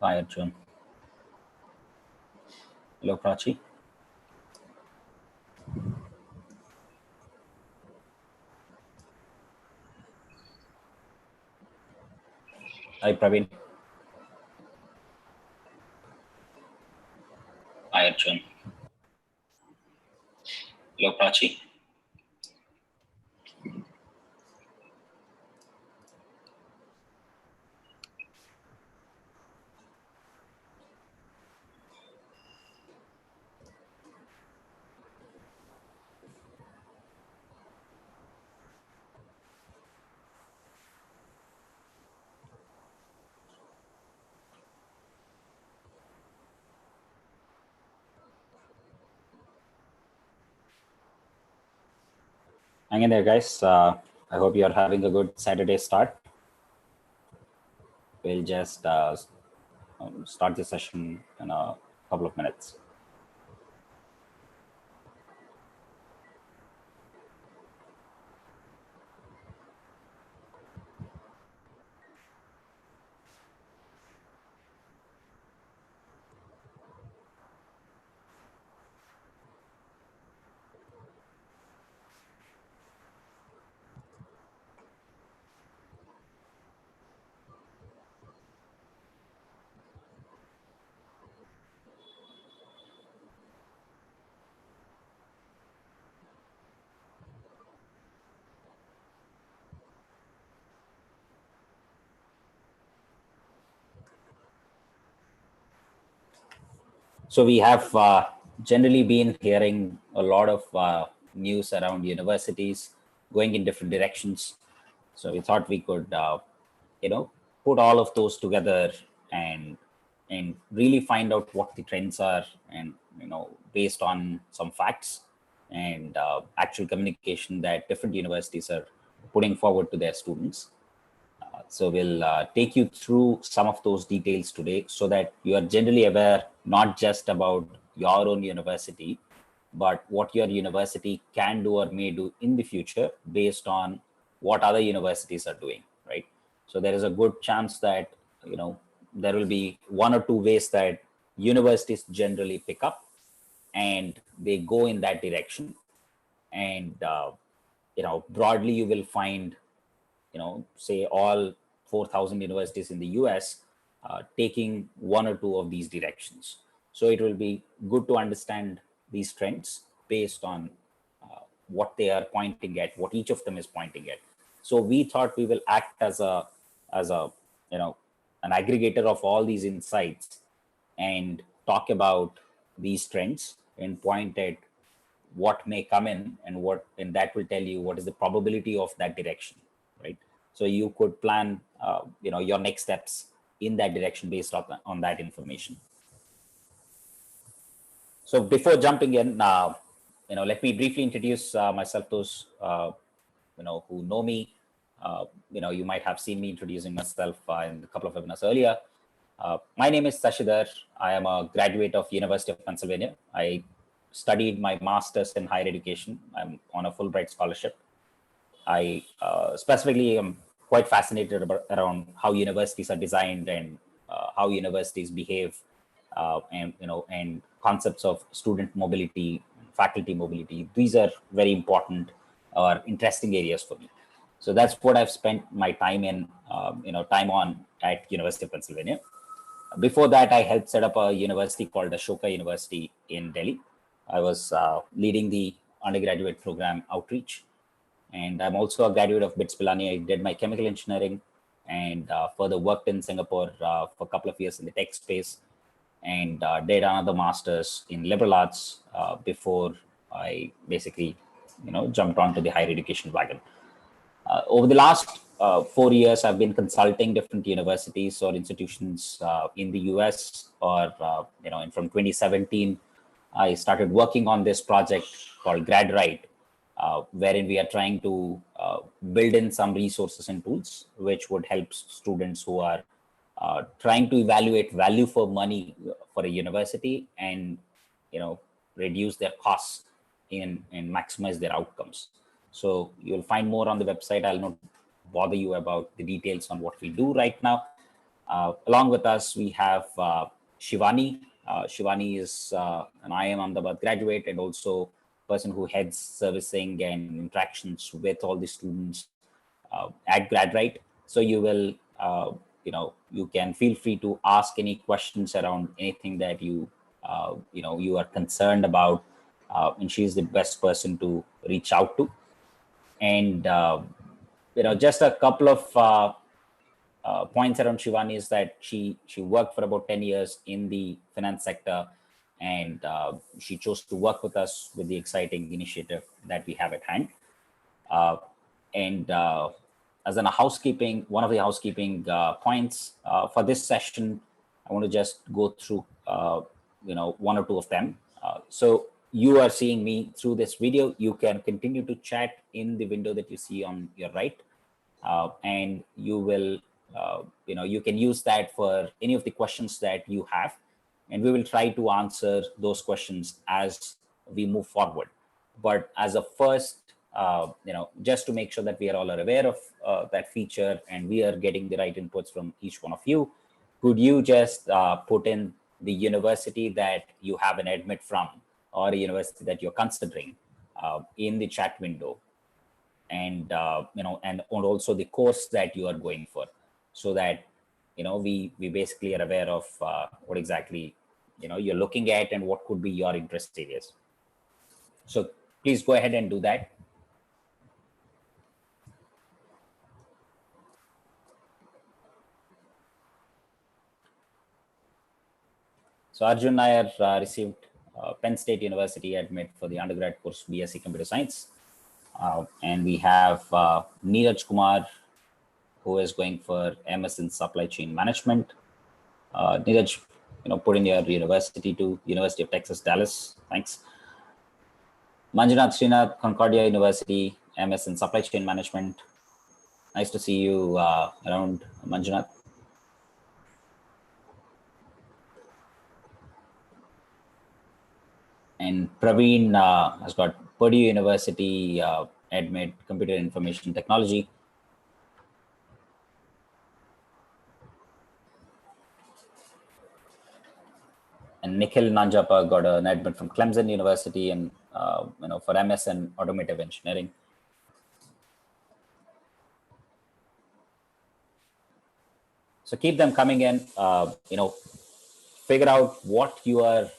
Hi, Arjun. Hello, Prachi. Hi, Praveen. Hi, Arjun. Hello, Prachi. Hang in there, guys. I hope you're having a good Saturday start. We'll just start the session in a couple of minutes. So we have generally been hearing a lot of news around universities going in different directions. So we thought we could, put all of those together and really find out what the trends are, and based on some facts and actual communication that different universities are putting forward to their students. So we'll take you through some of those details today so that you are generally aware not just about your own university, but what your university can do or may do in the future based on what other universities are doing, right? So there is a good chance that, there will be one or two ways that universities generally pick up and they go in that direction. And, broadly, you will find say all 4,000 universities in the US taking one or two of these directions. So it will be good to understand these trends based on what they are pointing at, what each of them is pointing at. So we thought we will act as a an aggregator of all these insights and talk about these trends and point at what may come in, and that will tell you what is the probability of that direction, right? So you could plan your next steps in that direction based on that information. So before jumping in, let me briefly introduce myself. Those who know me, you might have seen me introducing myself in a couple of webinars earlier. My name is Sashidhar. I am a graduate of University of Pennsylvania. I studied my master's in higher education. I'm on a Fulbright scholarship. I specifically am quite fascinated around how universities are designed and how universities behave, and concepts of student mobility, faculty mobility. These are very important or interesting areas for me. So that's what I've spent my time time on at University of Pennsylvania. Before that, I helped set up a university called Ashoka University in Delhi. I was leading the undergraduate program outreach, and I'm also a graduate of BITS Pilani. I did my chemical engineering and further worked in Singapore for a couple of years in the tech space, and did another master's in liberal arts before I basically, jumped onto the higher education wagon. Over the last 4 years, I've been consulting different universities or institutions in the US, and from 2017, I started working on this project called GradRight, wherein we are trying to build in some resources and tools which would help students who are trying to evaluate value for money for a university and reduce their costs and maximize their outcomes. So you'll find more on the website. I'll not bother you about the details on what we do right now. Along with us, we have Shivani. Shivani is an IIM Ahmedabad graduate and also person who heads servicing and interactions with all the students at GradRight. So you will, you can feel free to ask any questions around anything that you are concerned about, and she's the best person to reach out to. And just a couple of points around Shivani is that she worked for about 10 years in the finance sector, and she chose to work with us with the exciting initiative that we have at hand. And as one of the housekeeping points for this session, I want to just go through one or two of them. So you are seeing me through this video. You can continue to chat in the window that you see on your right, and you will you can use that for any of the questions that you have, and we will try to answer those questions as we move forward. But as a first, just to make sure that we are all aware of that feature and we are getting the right inputs from each one of you, could you just put in the university that you have an admit from or a university that you're considering in the chat window, and and also the course that you are going for, so that we basically are aware of what exactly you're looking at and what could be your interest areas. So please go ahead and do that. So Arjun and I are received Penn State University admit for the undergrad course BSc Computer Science. And we have Neeraj Kumar, who is going for MS in Supply Chain Management. Neeraj, put in your university to University of Texas, Dallas. Thanks. Manjunath Srinath, Concordia University, MS in Supply Chain Management. Nice to see you around, Manjunath. And Praveen has got Purdue University admit Computer Information Technology. And Nikhil Nanjapa got an admit from Clemson University and for MS in Automotive Engineering. So keep them coming in. Figure out what you are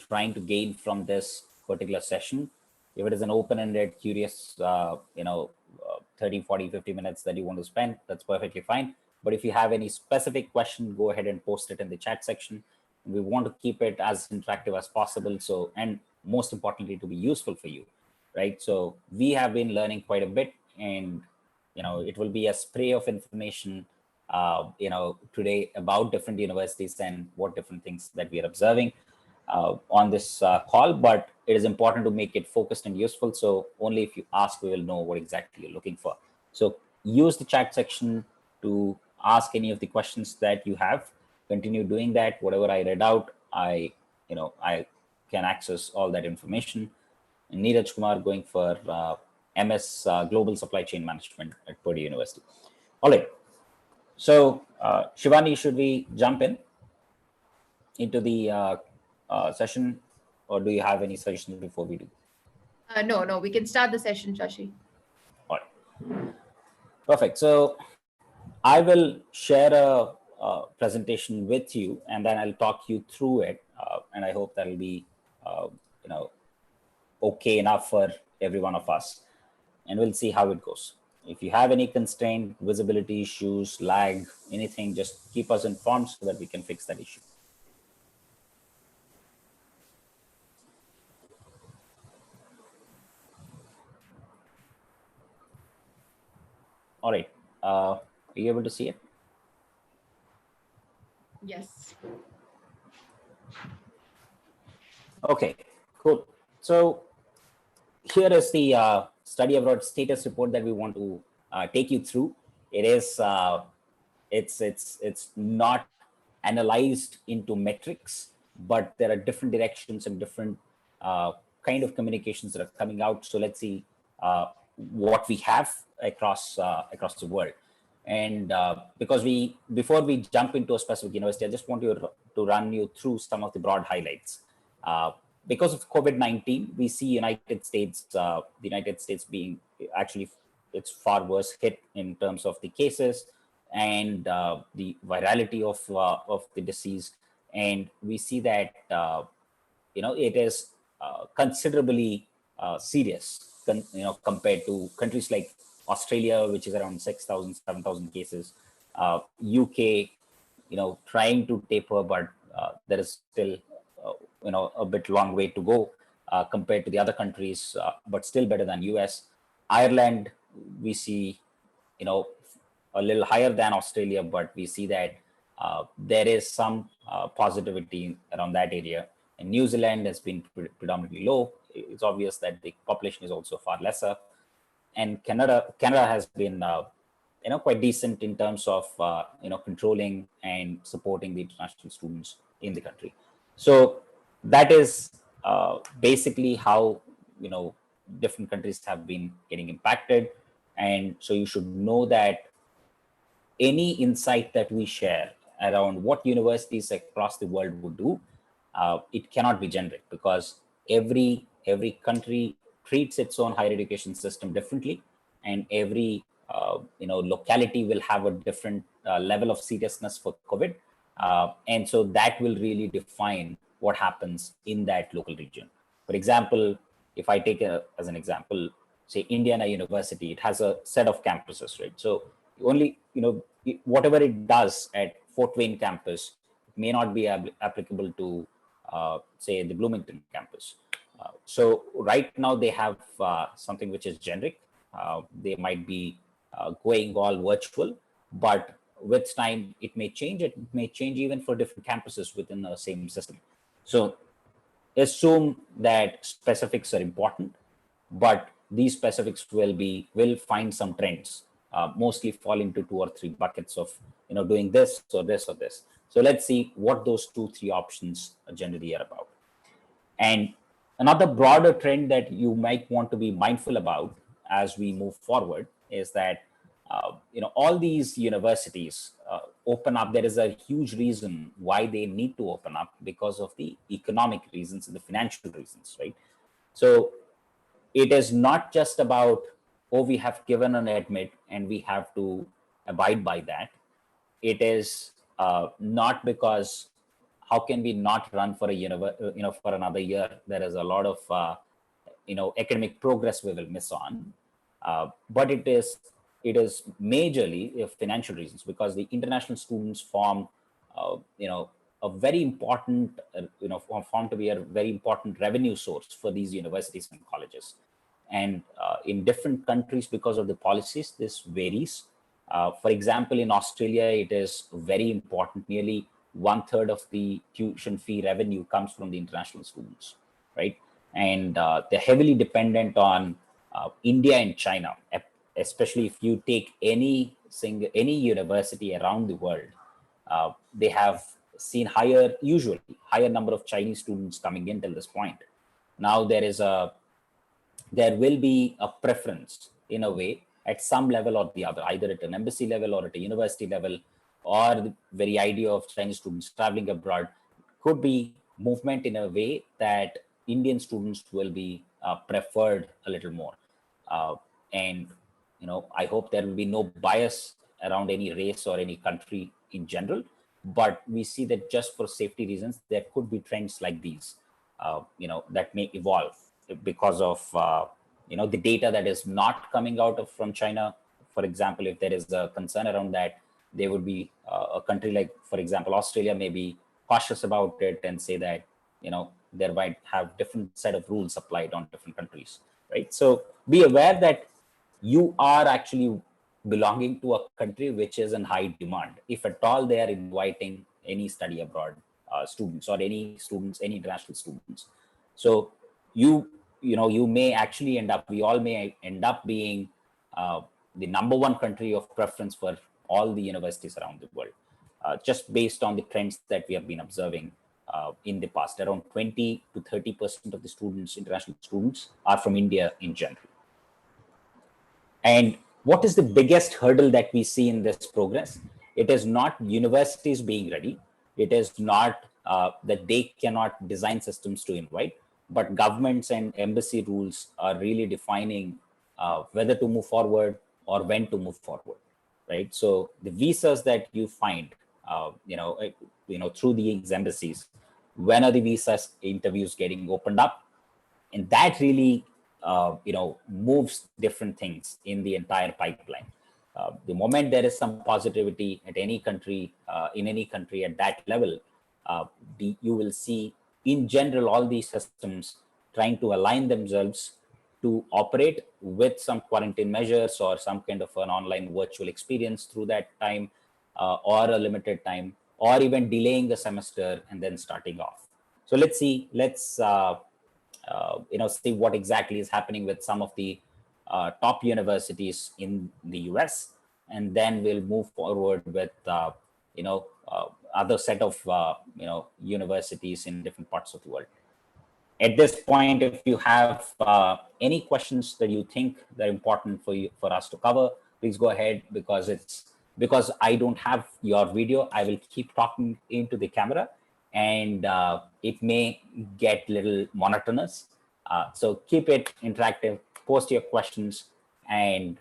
trying to gain from this particular session. If it is an open-ended, curious 30, 40, 50 minutes that you want to spend, that's perfectly fine. But if you have any specific question, go ahead and post it in the chat section. We want to keep it as interactive as possible. So, and most importantly, to be useful for you, right? So we have been learning quite a bit, and it will be a spray of information today about different universities and what different things that we are observing on this call. But it is important to make it focused and useful. So only if you ask, we will know what exactly you're looking for. So use the chat section to ask any of the questions that you have. Continue doing that. Whatever I read out, I can access all that information. And Neeraj Kumar going for MS Global Supply Chain Management at Purdue University. All right. So Shivani, should we jump into the session, or do you have any suggestions before we do? No, we can start the session, Shashi. All right. Perfect. So I will share a presentation with you, and then I'll talk you through it, and I hope that'll be okay enough for every one of us, and we'll see how it goes. If you have any constraint, visibility issues, lag, anything, just keep us informed so that we can fix that issue. All right. Are you able to see it? Yes. Okay, cool. So here is the study abroad status report that we want to take you through. It is it's not analyzed into metrics, but there are different directions and different kind of communications that are coming out. So let's see what we have across the world. And because before we jump into a specific university, I just want to run you through some of the broad highlights. Because of COVID-19, we see the United States being actually, it's far worse hit in terms of the cases and the virality of the disease. And we see that, it is considerably serious, compared to countries like Australia, which is around 6,000, 7,000 cases, UK, trying to taper, but there is still, a bit long way to go compared to the other countries, but still better than US. Ireland, we see, a little higher than Australia, but we see that there is some positivity around that area. And New Zealand has been predominantly low. It's obvious that the population is also far lesser. And Canada has been, quite decent in terms of, controlling and supporting the international students in the country. So that is basically how, different countries have been getting impacted. And so you should know that any insight that we share around what universities across the world would do, it cannot be generic, because every country treats its own higher education system differently, and every locality will have a different level of seriousness for COVID, and so that will really define what happens in that local region. For example, if I take as an example, say Indiana University, it has a set of campuses, right? So only, whatever it does at Fort Wayne campus may not be applicable to, say, the Bloomington campus. So right now they have something which is generic. They might be going all virtual, but with time it may change. It may change even for different campuses within the same system. So assume that specifics are important, but these specifics will find some trends, mostly fall into 2 or 3 buckets of, doing this or this or this. So let's see what those 2-3 options generally are about. And another broader trend that you might want to be mindful about as we move forward is that, all these universities open up. There is a huge reason why they need to open up, because of the economic reasons and the financial reasons, right? So it is not just about, oh, we have given an admit and we have to abide by that. It is not because, how can we not run for for another year? There is a lot of academic progress we will miss on, but it is majorly financial reasons, because the international students form a very important form to be a very important revenue source for these universities and colleges. And in different countries, because of the policies, this varies. For example, in Australia, it is very important. Nearly 1/3 of the tuition fee revenue comes from the international students, right? And they're heavily dependent on India and China, especially if you take any university around the world. They have seen usually higher number of Chinese students coming in till this point. Now there will be a preference, in a way, at some level or the other, either at an embassy level or at a university level, or the very idea of Chinese students traveling abroad could be movement in a way that Indian students will be preferred a little more. And I hope there will be no bias around any race or any country in general, but we see that just for safety reasons, there could be trends like these, that may evolve because of the data that is not coming out from China. For example, if there is a concern around that, there would be a country like, for example, Australia may be cautious about it and say that there might have different set of rules applied on different countries, right? So be aware that you are actually belonging to a country which is in high demand, if at all they are inviting any study abroad students, or any international students. So you may actually we all may end up being the number one country of preference for all the universities around the world, just based on the trends that we have been observing in the past. Around 20 to 30% of the students, international students, are from India in general. And what is the biggest hurdle that we see in this progress? It is not universities being ready. It is not that they cannot design systems to invite, but governments and embassy rules are really defining whether to move forward or when to move forward, right? So the visas that you find, through these embassies, when are the visas interviews getting opened up? And that really moves different things in the entire pipeline. The moment there is some positivity at any country, in any country at that level, you will see in general all these systems trying to align themselves to operate with some quarantine measures or some kind of an online virtual experience through that time, or a limited time, or even delaying the semester and then starting off. So let's see what exactly is happening with some of the top universities in the US, and then we'll move forward with other set of universities in different parts of the world. At this point, if you have any questions that you think that are important for us to cover, please go ahead, because I don't have your video. I will keep talking into the camera, and it may get a little monotonous. So keep it interactive, post your questions, and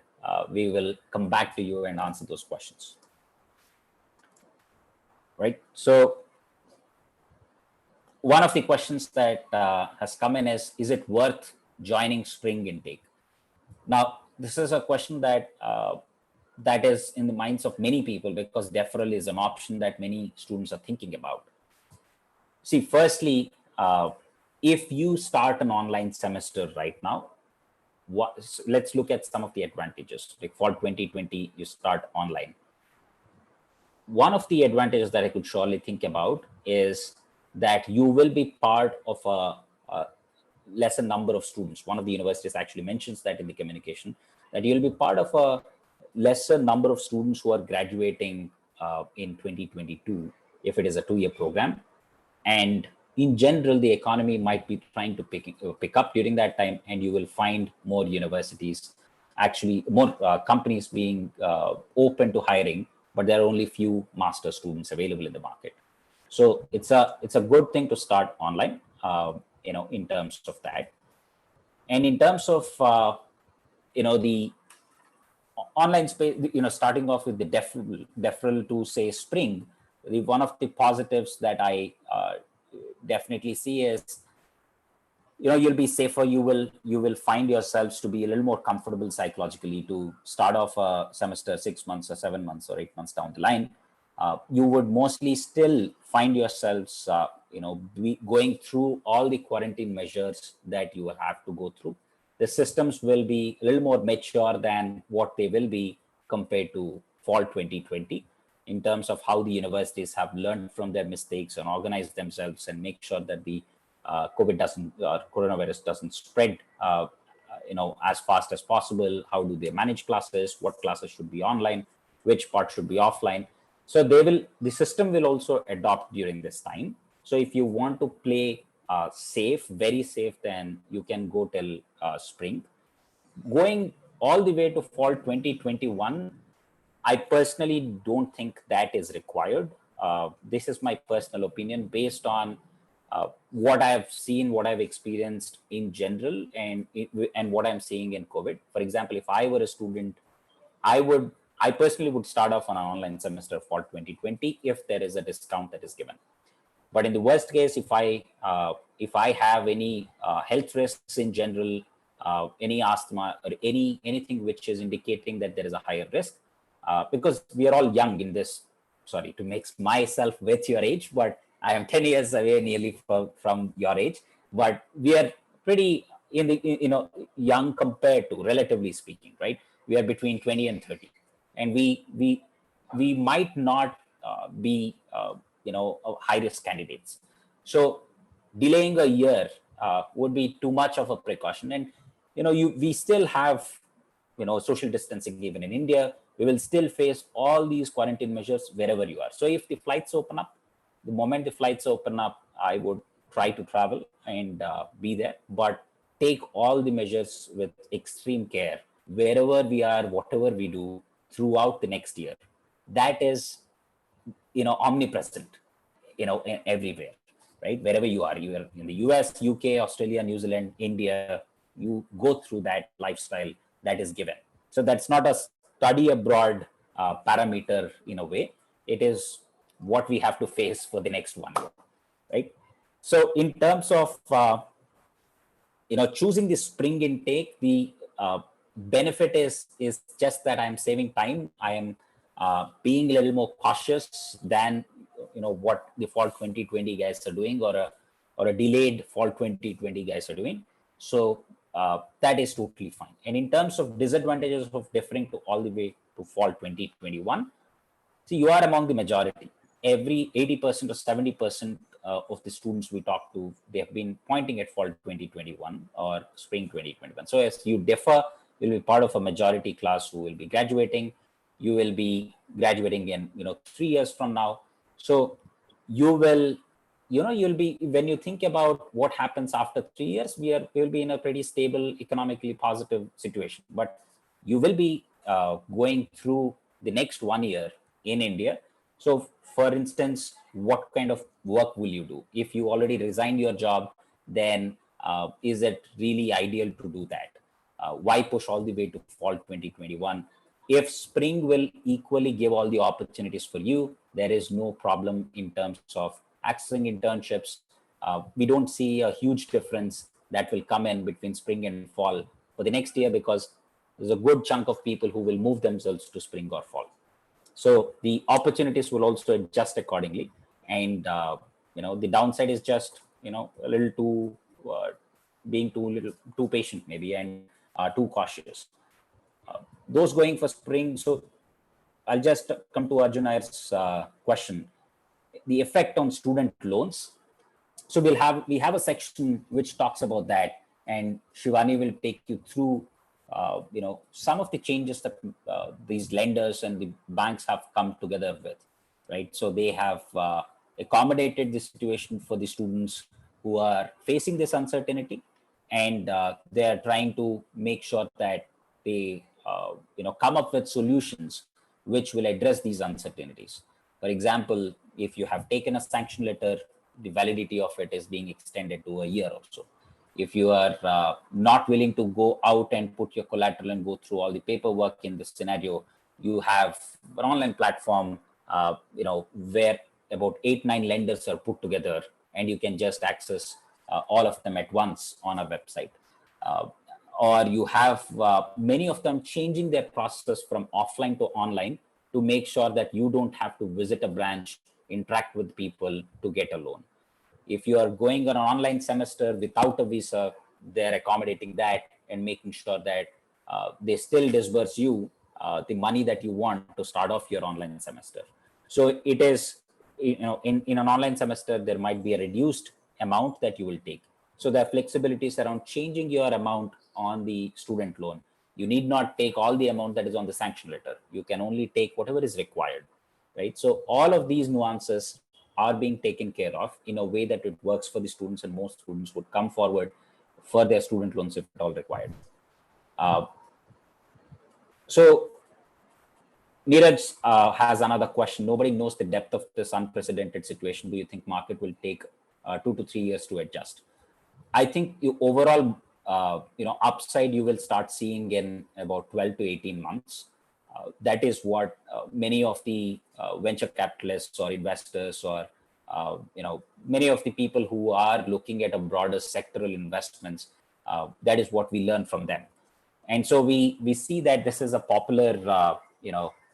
we will come back to you and answer those questions. Right. So one of the questions that has come in is it worth joining spring intake? Now, this is a question that that is in the minds of many people, because deferral is an option that many students are thinking about. See, firstly, if you start an online semester right now, let's look at some of the advantages. Like fall 2020, you start online. One of the advantages that I could surely think about is that you will be part of a lesser number of students. One of the universities actually mentions that in the communication, that you'll be part of a lesser number of students who are graduating in 2022, if it is a 2-year program. And in general, the economy might be trying to pick up during that time, and you will find more universities, actually more companies being open to hiring, but there are only few master students available in the market. So it's a good thing to start online, in terms of that. And in terms of the online space, starting off with the deferral to say spring, one of the positives that I definitely see is, you'll be safer. You will find yourselves to be a little more comfortable psychologically to start off a semester 6 months or 7 months or 8 months down the line. You would mostly still find yourselves, going through all the quarantine measures that you will have to go through. The systems will be a little more mature than what they will be compared to fall 2020, in terms of how the universities have learned from their mistakes and organized themselves and make sure that the coronavirus doesn't spread, as fast as possible. How do they manage classes? What classes should be online? Which part should be offline? So the system will also adopt during this time. So if you want to play safe, very safe, then you can go till spring. Going all the way to fall 2021, I personally don't think that is required. This is my personal opinion based on what I've seen, what I've experienced in general, and what I'm seeing in COVID. For example, if I were a student, I personally would start off on an online semester for 2020 if there is a discount that is given. But in the worst case, if I have any health risks in general, any asthma or anything which is indicating that there is a higher risk, because we are all young in this. Sorry to mix myself with your age, but I am 10 years away nearly from your age. But we are pretty young compared to, relatively speaking, right? We are between 20 and 30, and we might not be high risk candidates. So delaying a year would be too much of a precaution. And we still have social distancing even in India. We will still face all these quarantine measures wherever you are. So if the flights open up, the moment the flights open up, I would try to travel and be there, but take all the measures with extreme care, wherever we are, whatever we do throughout the next year, that is, omnipresent, everywhere, right? Wherever you are in the US, UK, Australia, New Zealand, India, you go through that lifestyle that is given. So that's not a study abroad parameter in a way. It is what we have to face for the next 1 year, right? So in terms of choosing the spring intake, the benefit is just that I'm saving time. I am being a little more cautious than what the fall 2020 guys are doing, or a delayed fall 2020 guys are doing. So that is totally fine. And in terms of disadvantages of deferring to all the way to fall 2021, see, you are among the majority. Every 80% or 70% of the students we talk to, they have been pointing at fall 2021 or spring 2021. So as you differ, you'll be part of a majority class who will be graduating. You will be graduating in 3 years from now. So you will, you'll be, when you think about what happens after 3 years, we will be in a pretty stable, economically positive situation. But you will be going through the next 1 year in India. So for instance, what kind of work will you do? If you already resigned your job, then is it really ideal to do that? Why push all the way to fall 2021? If spring will equally give all the opportunities for you, there is no problem in terms of accessing internships. We don't see a huge difference that will come in between spring and fall for the next year, because there's a good chunk of people who will move themselves to spring or fall. So the opportunities will also adjust accordingly. And, the downside is just, a little too, being too patient maybe, and too cautious. Those going for spring. So I'll just come to Arjun Iyer's question, the effect on student loans. So we have a section which talks about that, and Shivani will take you through some of the changes that these lenders and the banks have come together with, right? So they have accommodated the situation for the students who are facing this uncertainty, and they are trying to make sure that they come up with solutions which will address these uncertainties. For example, if you have taken a sanction letter, the validity of it is being extended to a year or so. If you are not willing to go out and put your collateral and go through all the paperwork in this scenario, you have an online platform, where about 8-9 lenders are put together, and you can just access all of them at once on a website. Or you have many of them changing their process from offline to online to make sure that you don't have to visit a branch, interact with people to get a loan. If you are going on an online semester without a visa, they're accommodating that and making sure that they still disburse you the money that you want to start off your online semester. So it is, in an online semester, there might be a reduced amount that you will take. So there are flexibilities around changing your amount on the student loan. You need not take all the amount that is on the sanction letter. You can only take whatever is required, right? So all of these nuances are being taken care of in a way that it works for the students, and most students would come forward for their student loans if at all required. So Neeraj has another question. Nobody knows the depth of this unprecedented situation. Do you think market will take 2 to 3 years to adjust? I think overall, upside you will start seeing in about 12 to 18 months. That is what many of the venture capitalists or investors, or many of the people who are looking at a broader sectoral investments, that is what we learn from them. And so we see that this is a popular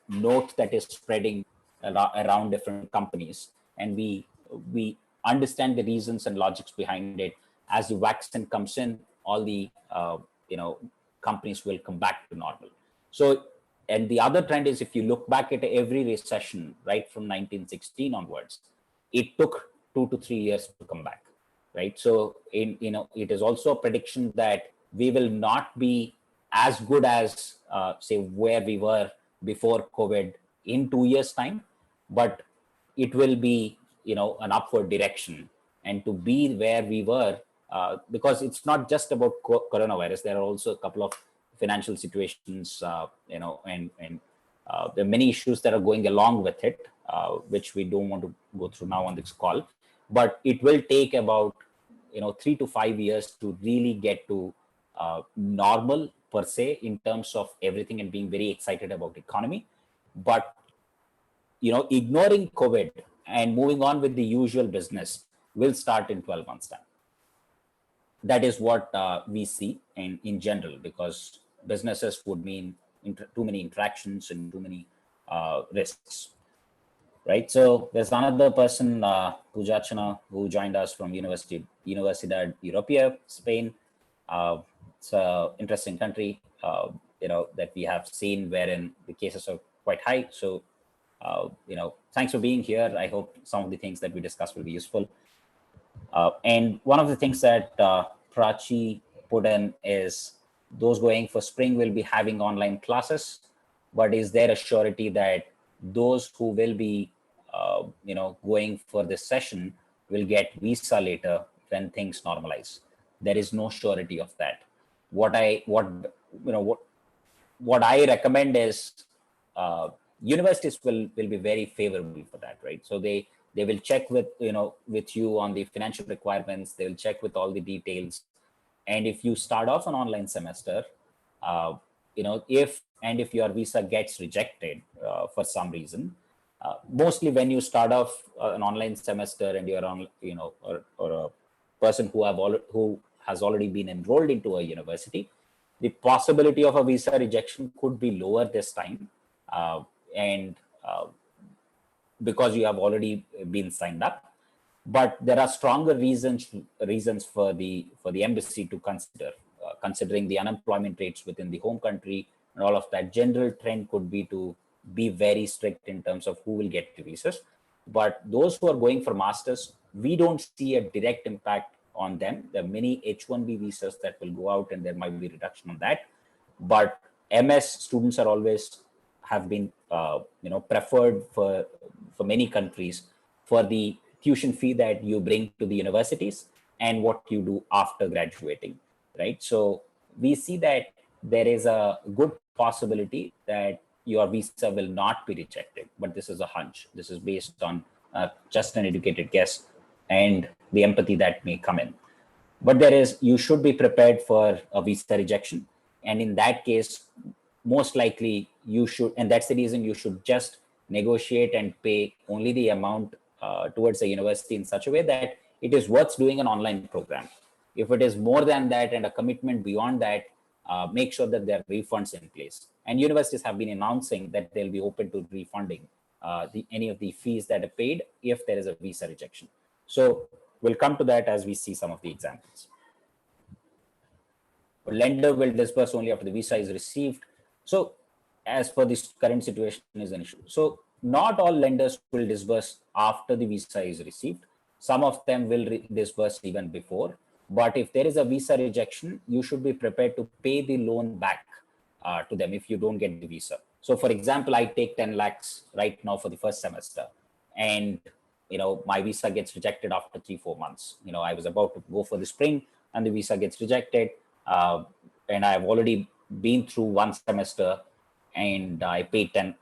note that is spreading around different companies, and we understand the reasons and logics behind it. As the vaccine comes in, all the companies will come back to normal. So, and the other trend is, if you look back at every recession right from 1916 onwards, it took 2 to 3 years to come back, right? So it is also a prediction that we will not be as good as say where we were before COVID in 2 years time, but it will be an upward direction. And to be where we were, because it's not just about coronavirus, there are also a couple of financial situations, and there are many issues that are going along with it, which we don't want to go through now on this call. But it will take about 3 to 5 years to really get to normal per se in terms of everything and being very excited about the economy. But ignoring COVID and moving on with the usual business will start in 12 months time. That is what we see in general, because businesses would mean too many interactions and too many risks, right? So there's another person, Pujachana, who joined us from Universidad Europea, Spain. It's an interesting country, that we have seen wherein the cases are quite high. So, thanks for being here. I hope some of the things that we discussed will be useful. And one of the things that Prachi put in is those going for spring will be having online classes, but is there a surety that those who will be going for this session will get visa later when things normalize? There is no surety of that. What I recommend is universities will be very favorable for that, right? So they will check with you on the financial requirements. They will check with all the details. And if you start off an online semester, if your visa gets rejected for some reason, mostly when you start off an online semester and you're on, or a person who has already been enrolled into a university, the possibility of a visa rejection could be lower this time, and because you have already been signed up. But there are stronger reasons for the embassy to consider, considering the unemployment rates within the home country and all of that. General trend could be to be very strict in terms of who will get the visas. But those who are going for masters, we don't see a direct impact on them. There are many H-1B visas that will go out, and there might be reduction on that. But MS students are always have been preferred for many countries for the tuition fee that you bring to the universities and what you do after graduating, right? So we see that there is a good possibility that your visa will not be rejected, but this is a hunch. This is based on just an educated guess and the empathy that may come in. But you should be prepared for a visa rejection. And in that case, most likely you should, and that's the reason you should just negotiate and pay only the amount towards the university in such a way that it is worth doing an online program. If it is more than that and a commitment beyond that, make sure that there are refunds in place. And universities have been announcing that they'll be open to refunding any of the fees that are paid if there is a visa rejection. So we'll come to that as we see some of the examples. A lender will disburse only after the visa is received. So as per this current situation is an issue. So not all lenders will disburse after the visa is received. Some of them will disburse even before. But if there is a visa rejection, you should be prepared to pay the loan back to them if you don't get the visa. So for example, I take 10 lakhs right now for the first semester, and my visa gets rejected after 3-4 months. I was about to go for the spring and the visa gets rejected, and I've already been through one semester and I paid 10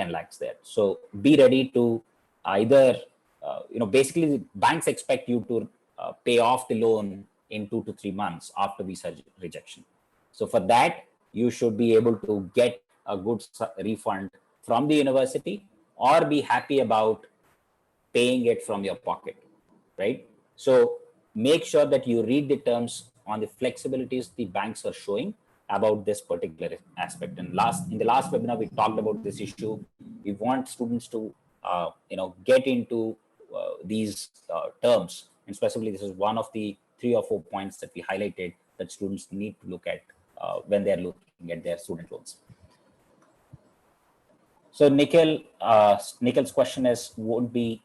lakhs there. So be ready to either, basically banks expect you to pay off the loan in 2 to 3 months after visa rejection. So for that, you should be able to get a good refund from the university, or be happy about paying it from your pocket, right? So make sure that you read the terms on the flexibilities the banks are showing about this particular aspect. And in the last webinar, we talked about this issue. We want students to, get into these terms. And specifically, this is one of the 3 or 4 points that we highlighted that students need to look at when they're looking at their student loans. So Nikhil's question is, won't we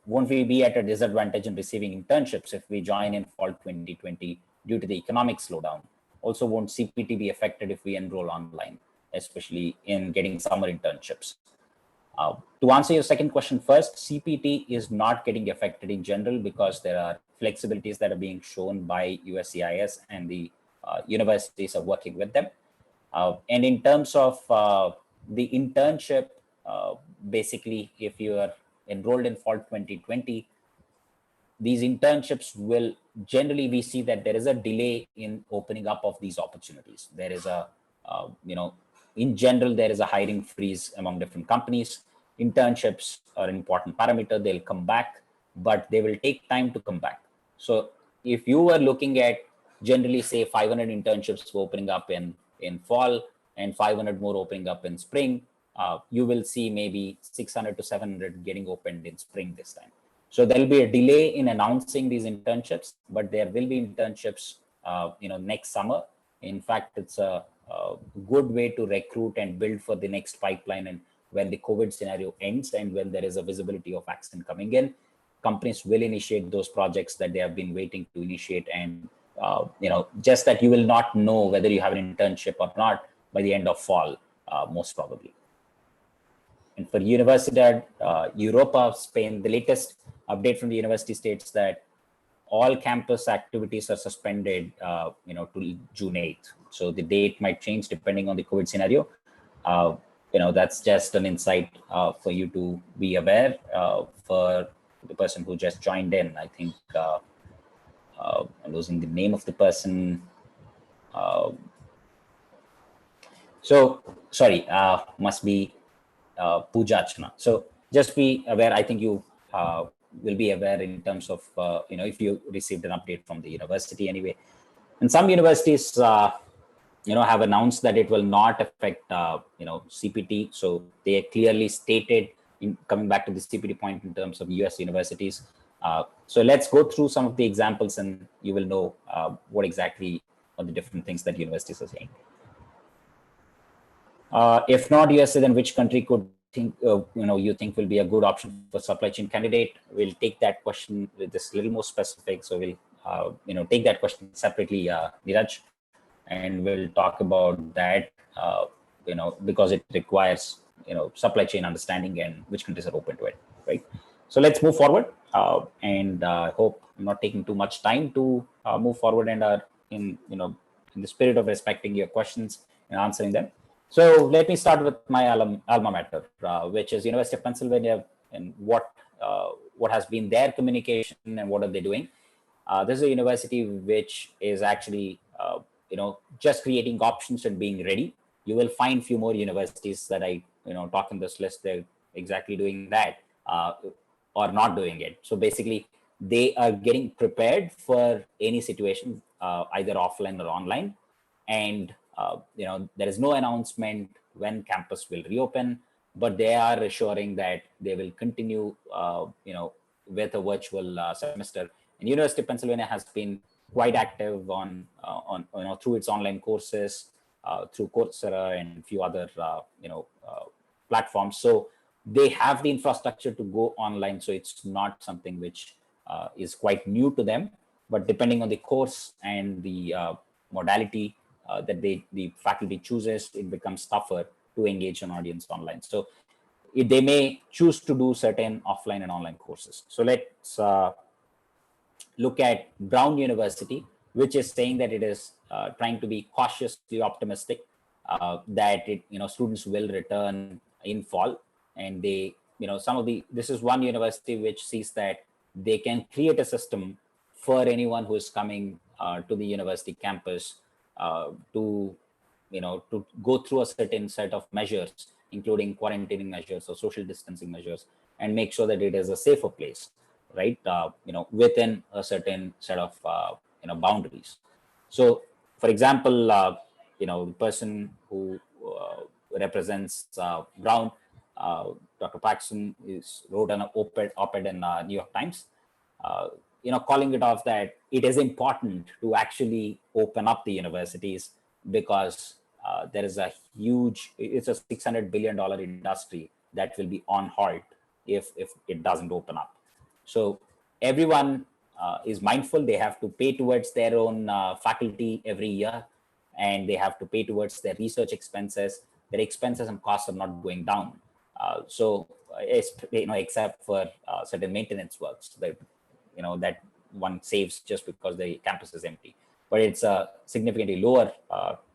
be at a disadvantage in receiving internships if we join in fall 2020 due to the economic slowdown? Also, won't CPT be affected if we enroll online, especially in getting summer internships? To answer your second question first, CPT is not getting affected in general because there are flexibilities that are being shown by USCIS and the universities are working with them. And in terms of the internship, basically, if you are enrolled in fall 2020, these internships will generally, we see that there is a delay in opening up of these opportunities. There is a, in general, there is a hiring freeze among different companies. Internships are an important parameter. They'll come back, but they will take time to come back. So if you were looking at generally say 500 internships opening up in fall and 500 more opening up in spring, you will see maybe 600 to 700 getting opened in spring this time. So there will be a delay in announcing these internships, but there will be internships, next summer. In fact, it's a good way to recruit and build for the next pipeline. And when the COVID scenario ends and when there is a visibility of vaccine coming in, companies will initiate those projects that they have been waiting to initiate. And, just that you will not know whether you have an internship or not by the end of fall, most probably. And for Universidad Europa, Spain, the latest update from the university states that all campus activities are suspended, till June 8th. So the date might change depending on the COVID scenario. That's just an insight for you to be aware. For the person who just joined in, I think I'm losing the name of the person. So sorry, must be Pooja Archana. So just be aware. I think you will be aware in terms of, if you received an update from the university anyway. And some universities, have announced that it will not affect, CPT. So they clearly stated, in coming back to the CPT point in terms of US universities. So let's go through some of the examples and you will know what exactly are the different things that universities are saying. If not USA, then which country could think you think will be a good option for supply chain candidate? We'll take that question with this little more specific. So we'll take that question separately, Neeraj, and we'll talk about that. Because it requires supply chain understanding and which countries are open to it, right? So let's move forward, and I hope I'm not taking too much time to move forward and are in the spirit of respecting your questions and answering them. So let me start with my alma mater, which is University of Pennsylvania, and what has been their communication and what are they doing. This is a university which is actually, just creating options and being ready. You will find few more universities that I, talk in this list. They're exactly doing that or not doing it. So basically, they are getting prepared for any situation, either offline or online, and there is no announcement when campus will reopen, but they are assuring that they will continue, with a virtual semester. And University of Pennsylvania has been quite active on through its online courses, through Coursera and a few other, platforms. So they have the infrastructure to go online. So it's not something which is quite new to them, but depending on the course and the modality that the faculty chooses, it becomes tougher to engage an audience online. So they may choose to do certain offline and online courses. So let's look at Brown University, which is saying that it is trying to be cautiously optimistic that students will return in fall. And they, this is one university which sees that they can create a system for anyone who is coming to the university campus to go through a certain set of measures, including quarantining measures or social distancing measures, and make sure that it is a safer place, right? Within a certain set of boundaries. So, for example, the person who represents Brown, Dr. Paxson, wrote an op-ed in New York Times, calling it off that it is important to actually open up the universities because there is a it's a $600 billion industry that will be on halt if it doesn't open up. So everyone is mindful. They have to pay towards their own faculty every year, and they have to pay towards their research expenses. Their expenses and costs are not going down. Except for certain maintenance works that that one saves just because the campus is empty. but it's a significantly lower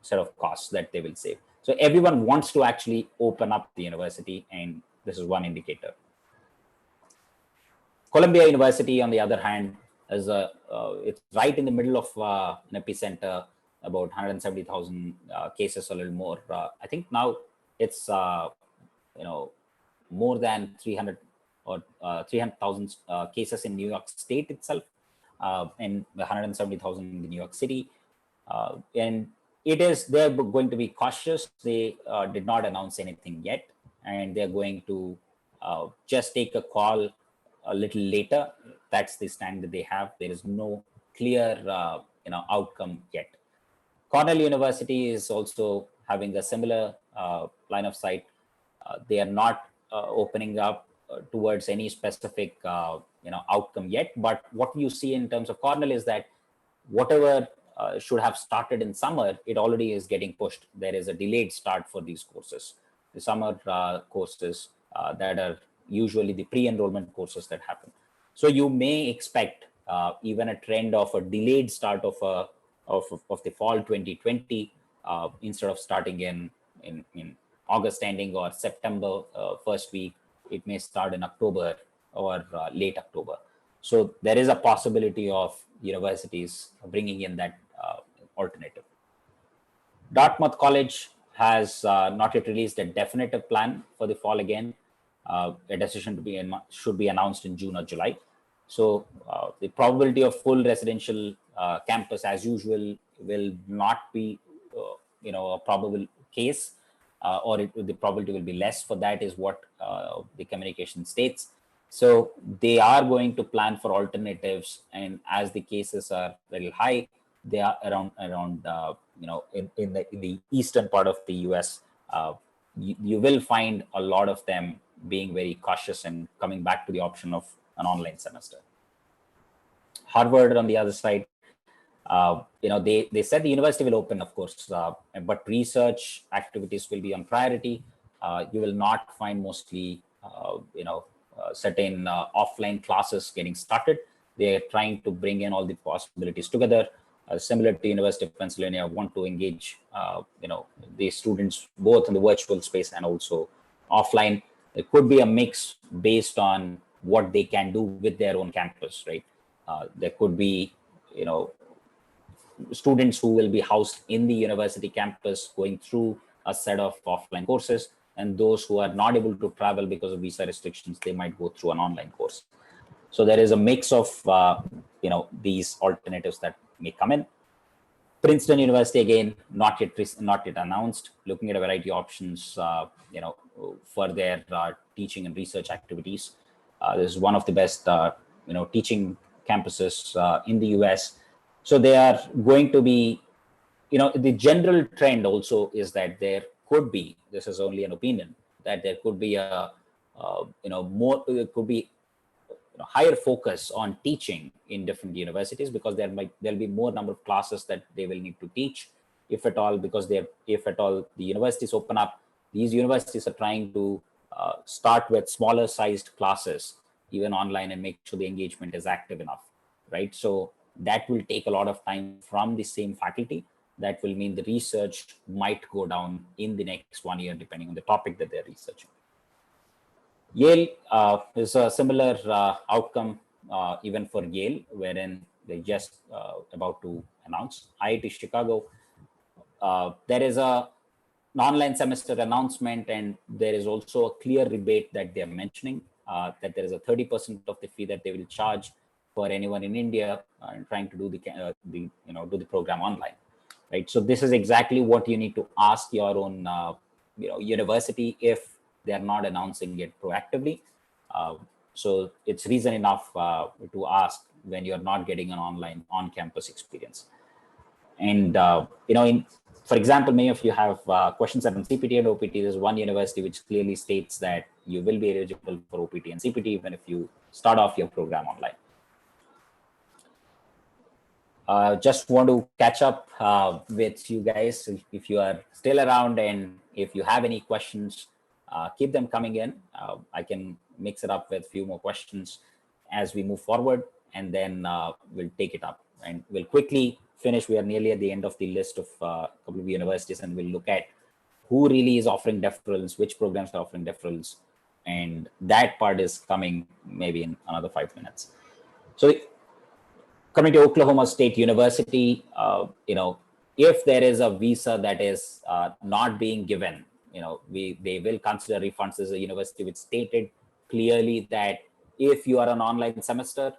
set of costs that they will save. So everyone wants to actually open up the university, and this is one indicator. Columbia University, on the other hand, is it's right in the middle of an epicenter, about 170,000 cases, a little more. I think now it's more than 300 or 300,000 cases in New York State itself, and 170,000 in New York City. And they're going to be cautious. They did not announce anything yet, and they're going to just take a call a little later. That's the stand that they have. There is no clear outcome yet. Cornell University is also having a similar line of sight. They are not opening up towards any specific outcome yet. But what you see in terms of Cornell is that whatever should have started in summer, it already is getting pushed. There is a delayed start for these courses. The summer courses that are usually the pre-enrollment courses that happen. So you may expect even a trend of a delayed start of the fall 2020 instead of starting in August ending or September first week. It may start in October or late October. So there is a possibility of universities bringing in that alternative. Dartmouth College has not yet released a definitive plan for the fall again. A decision should be announced in June or July. So the probability of full residential campus as usual will not be a probable case, or the probability will be less for that, is what the communication states. So they are going to plan for alternatives, and as the cases are very high, they are around in the eastern part of the US. You will find a lot of them being very cautious and coming back to the option of an online semester. Harvard, on the other side, they said the university will open, of course, but research activities will be on priority. You will not find mostly, certain offline classes getting started. They're trying to bring in all the possibilities together. Similar to University of Pennsylvania, want to engage, the students both in the virtual space and also offline. It could be a mix based on what they can do with their own campus, right? There could be, students who will be housed in the university campus going through a set of offline courses, and those who are not able to travel because of visa restrictions, they might go through an online course. So there is a mix of, these alternatives that may come in. Princeton University, again, not yet announced, looking at a variety of options, for their teaching and research activities. This is one of the best, teaching campuses in the US. So they are going to be, the general trend also is that there could be, this is only an opinion, that there could be higher focus on teaching in different universities, because there'll be more number of classes that they will need to teach, if at all, because if at all the universities open up, these universities are trying to start with smaller sized classes, even online, and make sure the engagement is active enough, right? So that will take a lot of time from the same faculty. That will mean the research might go down in the next 1 year, depending on the topic that they're researching. Yale is a similar outcome, even for Yale, wherein they just about to announce. IIT Chicago, there is an online semester announcement, and there is also a clear rebate that they're mentioning, that there is a 30% of the fee that they will charge for anyone in India trying to do the program online, right? So this is exactly what you need to ask your own university if they're not announcing it proactively. So it's reason enough to ask when you're not getting an online on-campus experience. And for example, many of you have questions on CPT and OPT. There's one university which clearly states that you will be eligible for OPT and CPT even if you start off your program online. Just want to catch up with you guys. If you are still around and if you have any questions, keep them coming in. I can mix it up with a few more questions as we move forward, and then we'll take it up and we'll quickly finish. We are nearly at the end of the list of a couple of universities, and we'll look at who really is offering deferrals, which programs are offering deferrals, and that part is coming maybe in another 5 minutes. So coming to Oklahoma State University, if there is a visa that is not being given, they will consider refunds. As a university which stated clearly that if you are an online semester,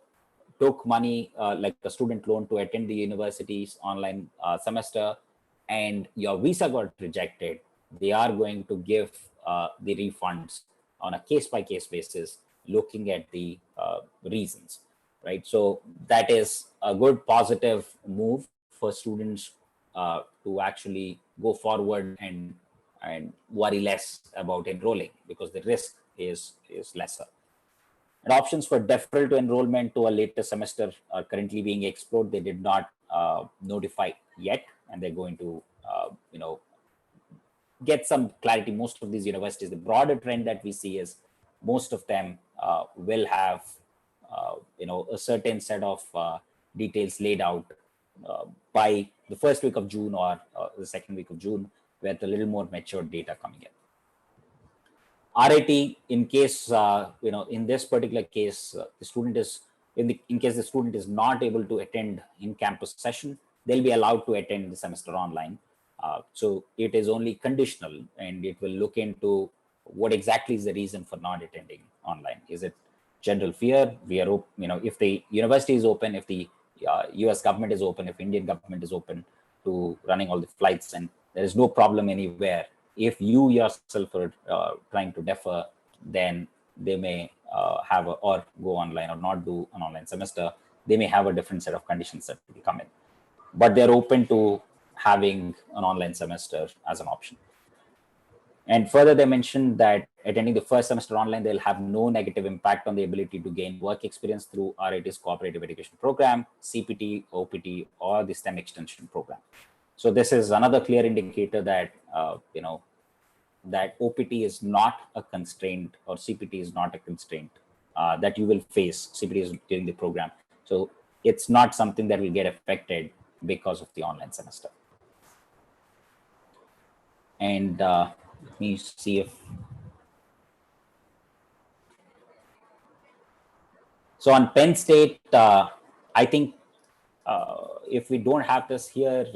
took money like a student loan to attend the university's online semester, and your visa got rejected, they are going to give the refunds on a case-by-case basis, looking at the reasons, right? So that is a good positive move for students to actually go forward and worry less about enrolling, because the risk is lesser. And options for deferral to enrollment to a later semester are currently being explored. They did not notify yet, and they're going to get some clarity. Most of these universities, the broader trend that we see is most of them will have a certain set of details laid out by the first week of June or the second week of June, with a little more mature data coming in. RIT, in case in this particular case, the student is in case the student is not able to attend in-campus session, they'll be allowed to attend the semester online. So it is only conditional, and it will look into what exactly is the reason for not attending online. Is it general fear? We are, if the university is open, if the US government is open, if Indian government is open to running all the flights, and there is no problem anywhere. If you yourself are trying to defer, then they may have or go online or not do an online semester. They may have a different set of conditions that will come in, but they're open to having an online semester as an option. And further, they mentioned that attending the first semester online, they'll have no negative impact on the ability to gain work experience through RIT's cooperative education program, CPT, OPT, or the STEM extension program. So this is another clear indicator that that OPT is not a constraint, or CPT is not a constraint that you will face. CPT is during the program, so it's not something that will get affected because of the online semester. And let me see if so on Penn State. I think if we don't have this here,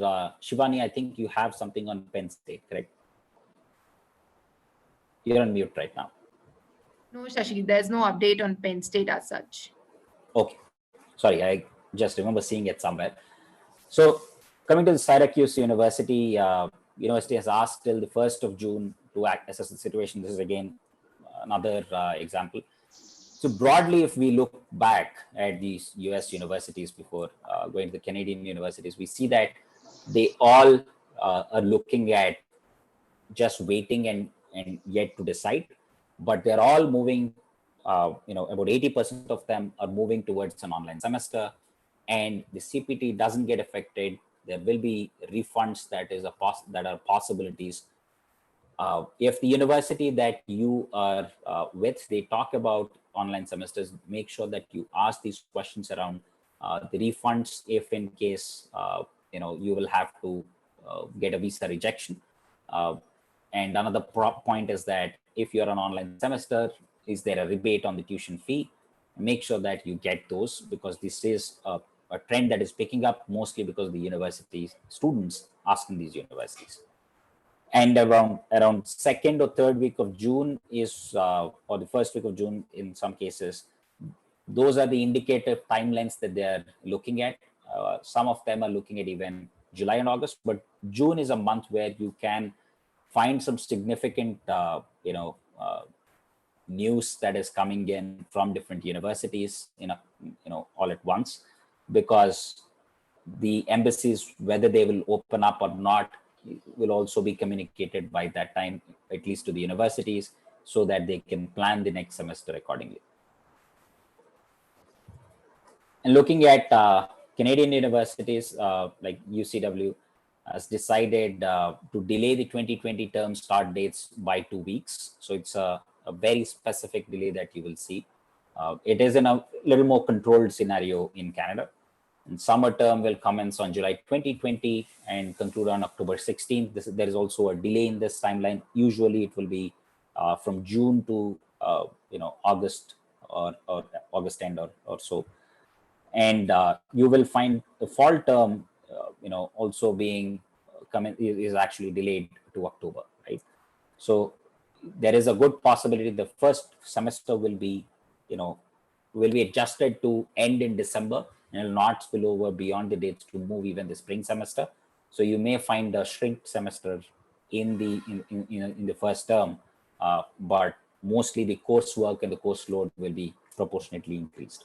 Shivani, I think you have something on Penn State, correct? You're on mute right now. No, Shashi, there's no update on Penn State as such. Okay, sorry, I just remember seeing it somewhere. So coming to the Syracuse University, university has asked till the 1st of June to assess the situation. This is again another example. So broadly, if we look back at these US universities before going to the Canadian universities, we see that they all are looking at just waiting and yet to decide, but they're all moving, about 80% of them are moving towards an online semester, and the CPT doesn't get affected. There will be refunds that are possibilities. If the university that you are with, they talk about online semesters, make sure that you ask these questions around the refunds, if in case you will have to get a visa rejection. And another point is that if you're an online semester, is there a rebate on the tuition fee? Make sure that you get those, because this is a trend that is picking up, mostly because of the university students asking these universities. And around second or third week of June is, or the first week of June in some cases, those are the indicative timelines that they're looking at. Some of them are looking at even July and August, but June is a month where you can find some significant, news that is coming in from different universities, all at once, because the embassies, whether they will open up or not, will also be communicated by that time, at least to the universities, so that they can plan the next semester accordingly. And looking at Canadian universities like UCW has decided to delay the 2020 term start dates by 2 weeks. So it's a very specific delay that you will see. It is in a little more controlled scenario in Canada. And summer term will commence on July 2020 and conclude on October 16th. There is also a delay in this timeline. Usually it will be from June to August or August end or so. And you will find the fall term also being is actually delayed to October, right? So there is a good possibility the first semester will be adjusted to end in December and will not spill over beyond the dates to move even the spring semester. So you may find a shrink semester in the first term, but mostly the coursework and the course load will be proportionately increased.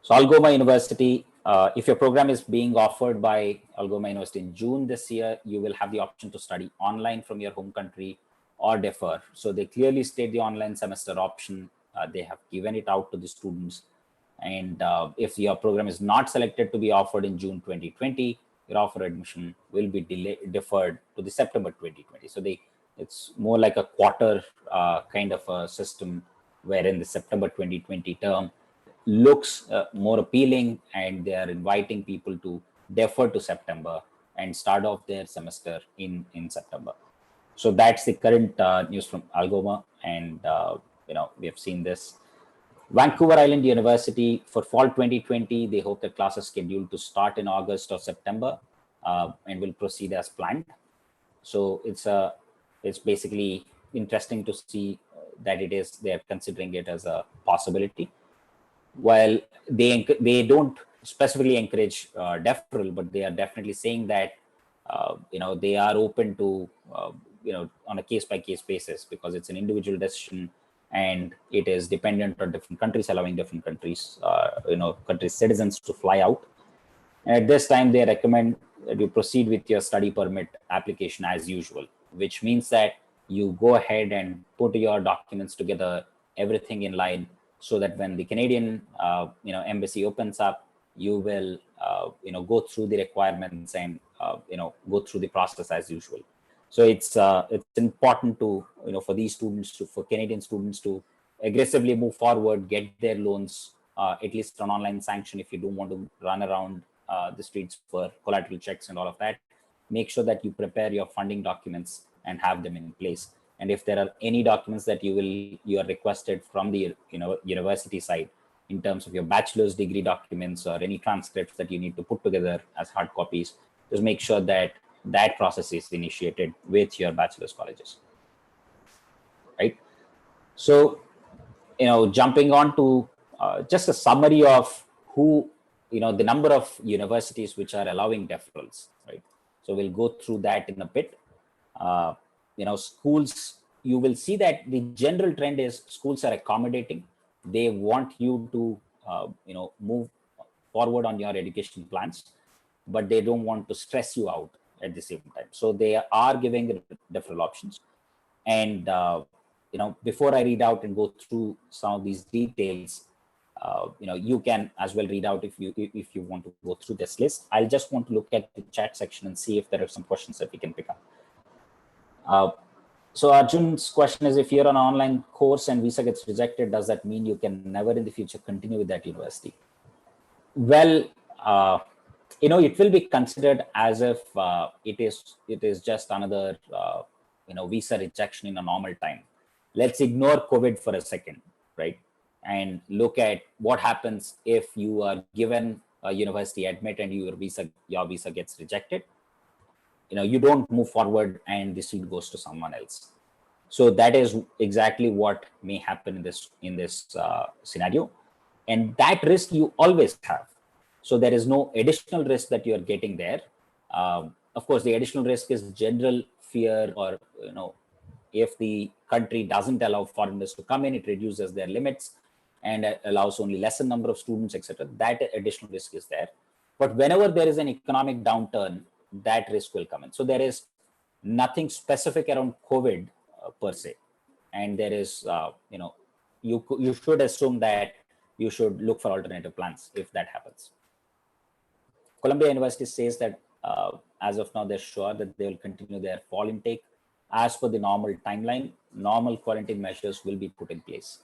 So Algoma University, if your program is being offered by Algoma University in June this year, you will have the option to study online from your home country or defer. So they clearly state the online semester option. They have given it out to the students. And if your program is not selected to be offered in June 2020, your offer admission will be deferred to the September 2020. So it's more like a quarter kind of a system, wherein the September 2020 term looks more appealing, and they are inviting people to defer to September and start off their semester in September. So that's the current news from Algoma, and we have seen this. Vancouver Island University for fall 2020, they hope the class is scheduled to start in August or September and will proceed as planned. So it's basically interesting to see that they're considering it as a possibility. While they don't specifically encourage deferral, but they are definitely saying that they are open to on a case-by-case basis, because it's an individual decision and it is dependent on different countries allowing different countries countries' citizens to fly out. And at this time, they recommend that you proceed with your study permit application as usual, which means that you go ahead and put your documents together, everything in line, so that when the Canadian embassy opens up, you will go through the requirements and go through the process as usual. So it's important to for these students for Canadian students to aggressively move forward, get their loans, at least an online sanction if you don't want to run around the streets for collateral checks and all of that. Make sure that you prepare your funding documents and have them in place. And if there are any documents that you are requested from the university side in terms of your bachelor's degree documents or any transcripts that you need to put together as hard copies, just make sure that that process is initiated with your bachelor's colleges, right? So, jumping on to just a summary of the number of universities which are allowing deferrals, right? So we'll go through that in a bit. Schools, you will see that the general trend is schools are accommodating. They want you to, move forward on your education plans, but they don't want to stress you out at the same time. So they are giving deferral options. And, before I read out and go through some of these details, you can as well read out if you want to go through this list. I'll just want to look at the chat section and see if there are some questions that we can pick up. So Arjun's question is, if you're on an online course and visa gets rejected, does that mean you can never in the future continue with that university? Well, it will be considered as if it is just another visa rejection in a normal time. Let's ignore COVID for a second, right? And look at what happens if you are given a university admit and your visa gets rejected. You don't move forward and the seat goes to someone else. So that is exactly what may happen in this scenario, and that risk you always have. So there is no additional risk that you are getting there. Of course, the additional risk is general fear, or if the country doesn't allow foreigners to come in, it reduces their limits and allows only lesser number of students, etc. That additional risk is there. But whenever there is an economic downturn, that risk will come in. So there is nothing specific around COVID per se, and there is you should assume that you should look for alternative plans if that happens. Columbia University says that as of now, they're sure that they will continue their fall intake as per the normal timeline. Normal quarantine measures will be put in place.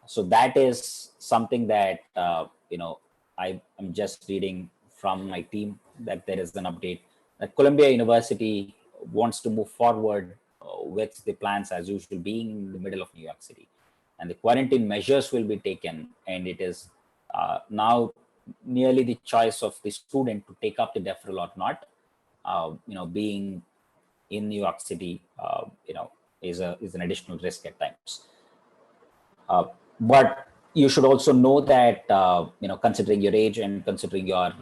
So that is something that, I'm just reading from my team that there is an update that Columbia University wants to move forward with the plans as usual, being in the middle of New York City. And the quarantine measures will be taken, and it is now nearly the choice of the student to take up the deferral or not. Being in New York City, is an additional risk at times. But you should also know that, considering your age and considering your,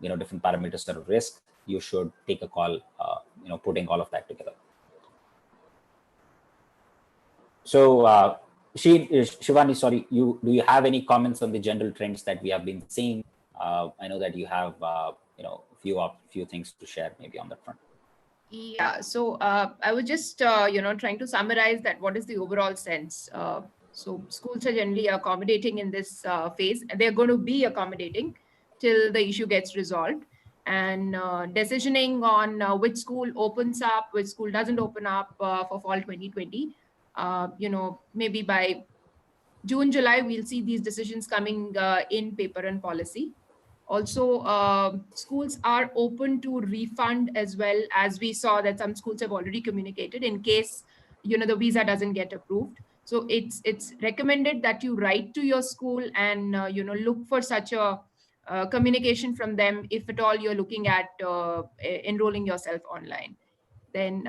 different parameters of risk, you should take a call, putting all of that together. So, Shivani, sorry, do you have any comments on the general trends that we have been seeing? I know that you have, a few things to share maybe on that front. Yeah, so I was just, trying to summarize that what is the overall sense. So schools are generally accommodating in this phase. They're going to be accommodating till the issue gets resolved. And decisioning on which school opens up, which school doesn't open up for fall 2020, maybe by June, July, we'll see these decisions coming in paper and policy. Also, schools are open to refund as well, as we saw that some schools have already communicated in case the visa doesn't get approved. So it's recommended that you write to your school and look for such a communication from them if at all you're looking at enrolling yourself online. Then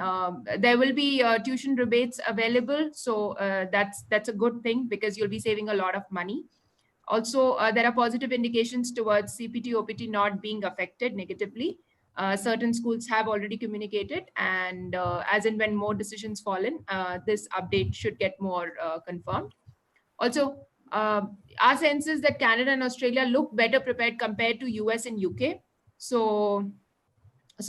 there will be tuition rebates available, so that's a good thing because you'll be saving a lot of money. Also, there are positive indications towards CPT, OPT not being affected negatively. Certain schools have already communicated, and as and when more decisions fall in, this update should get more confirmed. Also, our sense is that Canada and Australia look better prepared compared to US and UK. So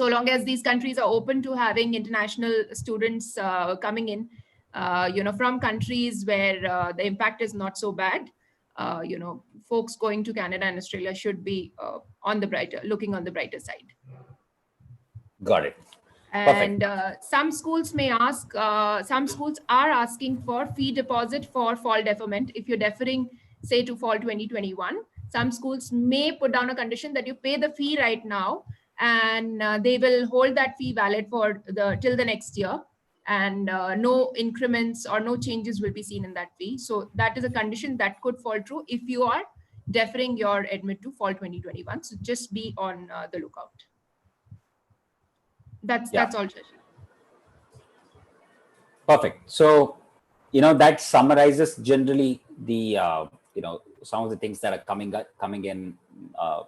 long as these countries are open to having international students coming in, from countries where the impact is not so bad, folks going to Canada and Australia should be looking on the brighter side. Got it. And some schools some schools are asking for fee deposit for fall deferment. If you're deferring, say, to fall 2021, some schools may put down a condition that you pay the fee right now, and they will hold that fee valid for till the next year, and no increments or no changes will be seen in that fee. So that is a condition that could fall true if you are deferring your admit to fall 2021. So just be on the lookout. That's all, Shashi. Perfect. So, that summarizes generally the, some of the things that are coming in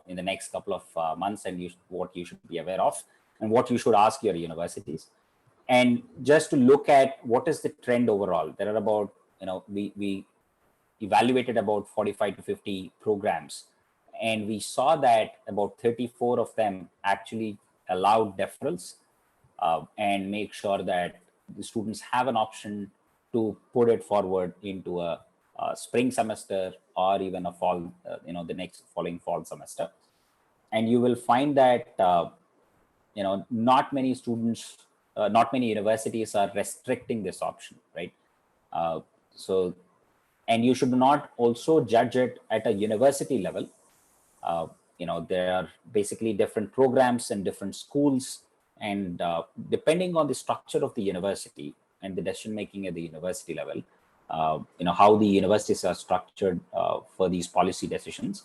the next couple of months, and what you should be aware of, and what you should ask your universities. And just to look at what is the trend overall, there are about, we evaluated about 45 to 50 programs, and we saw that about 34 of them actually allowed deferrals and make sure that the students have an option to put it forward into a spring semester or even a fall, the next following fall semester. And you will find that, not many students, not many universities are restricting this option, right? And you should not also judge it at a university level. There are basically different programs and different schools, and depending on the structure of the university and the decision making at the university level, how the universities are structured for these policy decisions,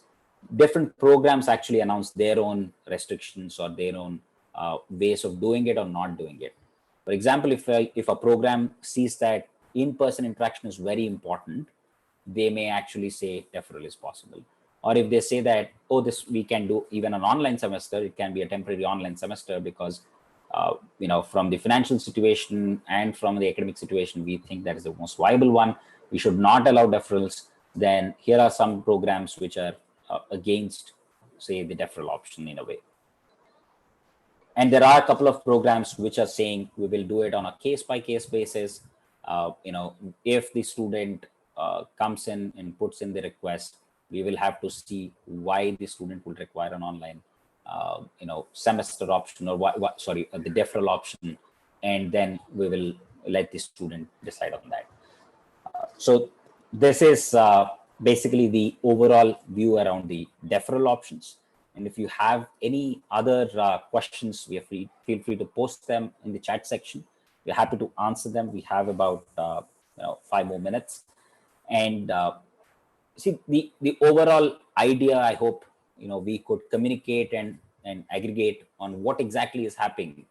different programs actually announce their own restrictions or their own ways of doing it or not doing it. For example, if a program sees that in-person interaction is very important, they may actually say deferral is possible. Or if they say that, we can do even an online semester, it can be a temporary online semester because, from the financial situation and from the academic situation, we think that is the most viable one. We should not allow deferrals. Then here are some programs which are against, say, the deferral option in a way. And there are a couple of programs which are saying we will do it on a case-by-case basis. If the student comes in and puts in the request, we will have to see why the student will require an online, semester option, or the deferral option, and then we will let the student decide on that. So this is basically the overall view around the deferral options. And if you have any other questions, feel free to post them in the chat section. We're happy to answer them. We have about 5 more minutes. And see, the overall idea, I hope we could communicate and aggregate on what exactly is happening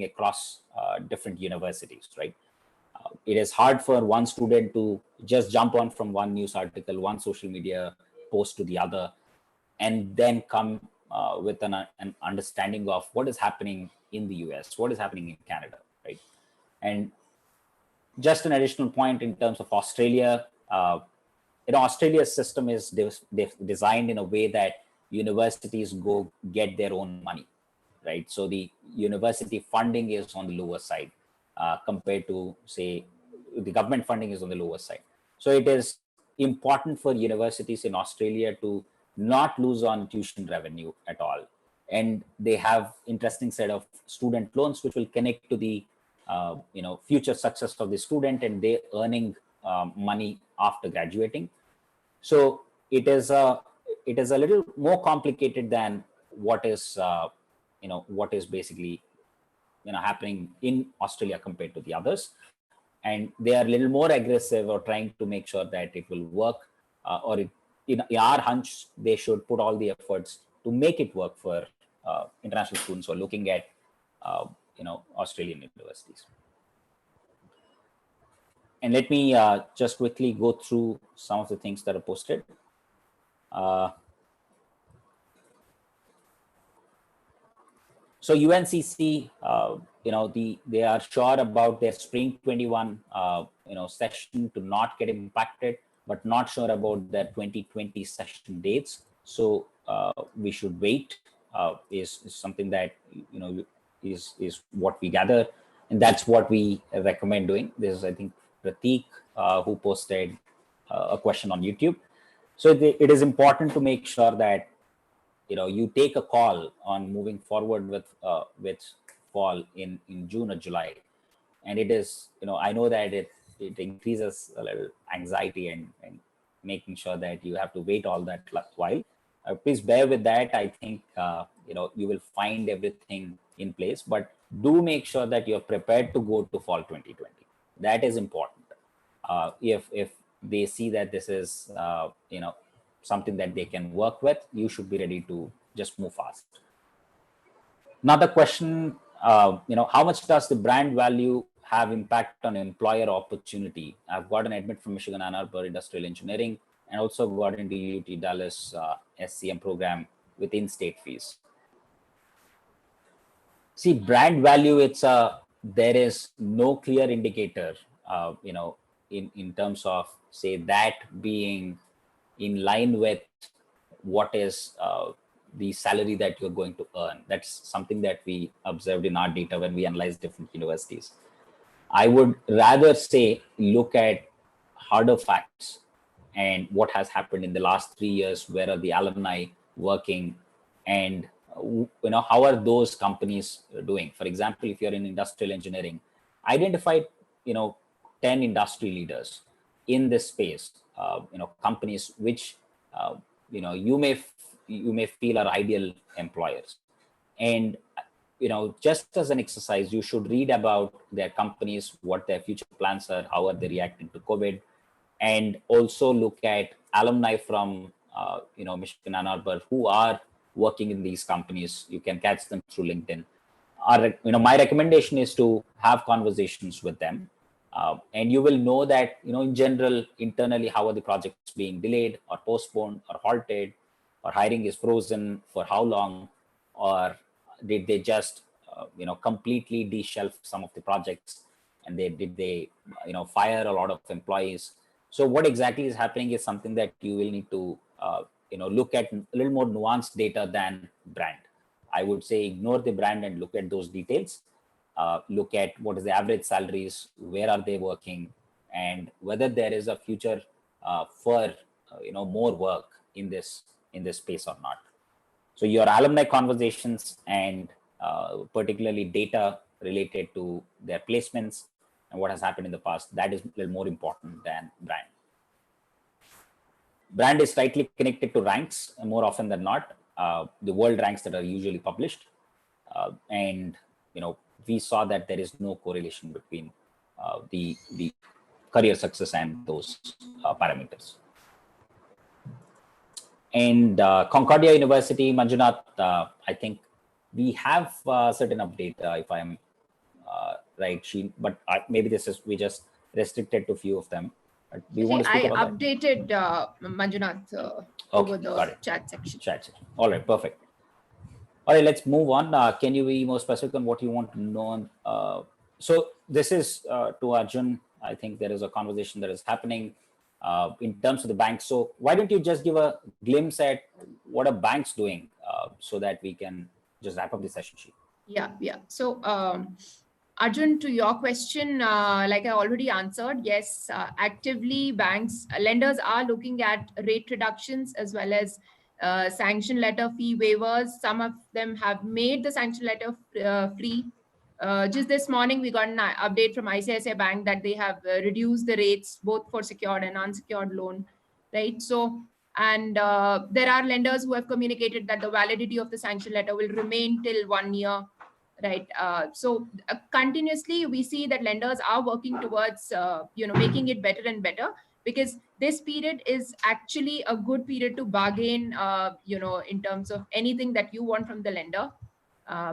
across different universities, right? It is hard for one student to just jump on from one news article, one social media post to the other, and then come with an understanding of what is happening in the US, what is happening in Canada, right? And just an additional point in terms of Australia, Australia's system is designed in a way that universities go get their own money, right? So the university funding is on the lower side compared to, say, the government funding is on the lower side. So it is important for universities in Australia to not lose on tuition revenue at all. And they have interesting set of student loans which will connect to the future success of the student and they earning money after graduating. So it is a little more complicated than what is what is basically happening in Australia compared to the others. And they are a little more aggressive or trying to make sure that it will work, in our hunch, they should put all the efforts to make it work for international students who are looking at Australian universities. And let me just quickly go through some of the things that are posted. So UNCC, they are sure about their Spring 21, session to not get impacted, but not sure about their 2020 session dates. So we should wait. Is something that is what we gather, and that's what we recommend doing. This is, I think, Prateek who posted a question on YouTube. So it is important to make sure that you take a call on moving forward with fall in June or July. And it is, I know that it increases a little anxiety and making sure that you have to wait all that while. Please bear with that. I think you will find everything in place, but do make sure that you're prepared to go to fall 2020. That is important. If they see that this is something that they can work with, you should be ready to just move fast. Another question, how much does the brand value have impact on employer opportunity? I've got an admit from Michigan Ann Arbor Industrial Engineering and also got into UT Dallas SCM program with in-state fees. See, brand value, there is no clear indicator, in terms of, say, that being in line with what is the salary that you're going to earn. That's something that we observed in our data when we analyzed different universities. I would rather say look at harder facts and what has happened in the last 3 years. Where are the alumni working, and how are those companies doing? For example, if you're in industrial engineering, identify 10 industry leaders in this space, companies which you may feel are ideal employers. And just as an exercise, you should read about their companies, what their future plans are, how are they reacting to COVID, and also look at alumni from Michigan Ann Arbor who are working in these companies. You can catch them through LinkedIn. My recommendation is to have conversations with them. And you will know that, in general, internally, how are the projects being delayed or postponed or halted, or hiring is frozen for how long, or did they just, completely de-shelf some of the projects, and did they fire a lot of employees? So what exactly is happening is something that you will need to, look at a little more nuanced data than brand. I would say ignore the brand and look at those details. Look at what is the average salaries, where are they working, and whether there is a future for more work in this space or not. So your alumni conversations and particularly data related to their placements and what has happened in the past, that is a little more important than brand. Brand is tightly connected to ranks more often than not, the world ranks that are usually published. And we saw that there is no correlation between the career success and those parameters. And Concordia University, Manjunath, I think we have a certain update, if I'm right, but maybe we just restricted to a few of them. Do you want to speak about that? I updated Manjunath over the chat section. All right, perfect. All right, let's move on. Can you be more specific on what you want to know? So this is to Arjun. I think there is a conversation that is happening in terms of the banks. So why don't you just give a glimpse at what are banks doing so that we can just wrap up the session sheet? Yeah. So Arjun, to your question, like I already answered, yes, actively lenders are looking at rate reductions as well as sanction letter fee waivers. Some of them have made the sanction letter free. Just this morning, we got an update from ICICI Bank that they have reduced the rates both for secured and unsecured loan, right? So, and there are lenders who have communicated that the validity of the sanction letter will remain till 1 year, right? So continuously, we see that lenders are working towards, making it better and better, because this period is actually a good period to bargain, in terms of anything that you want from the lender.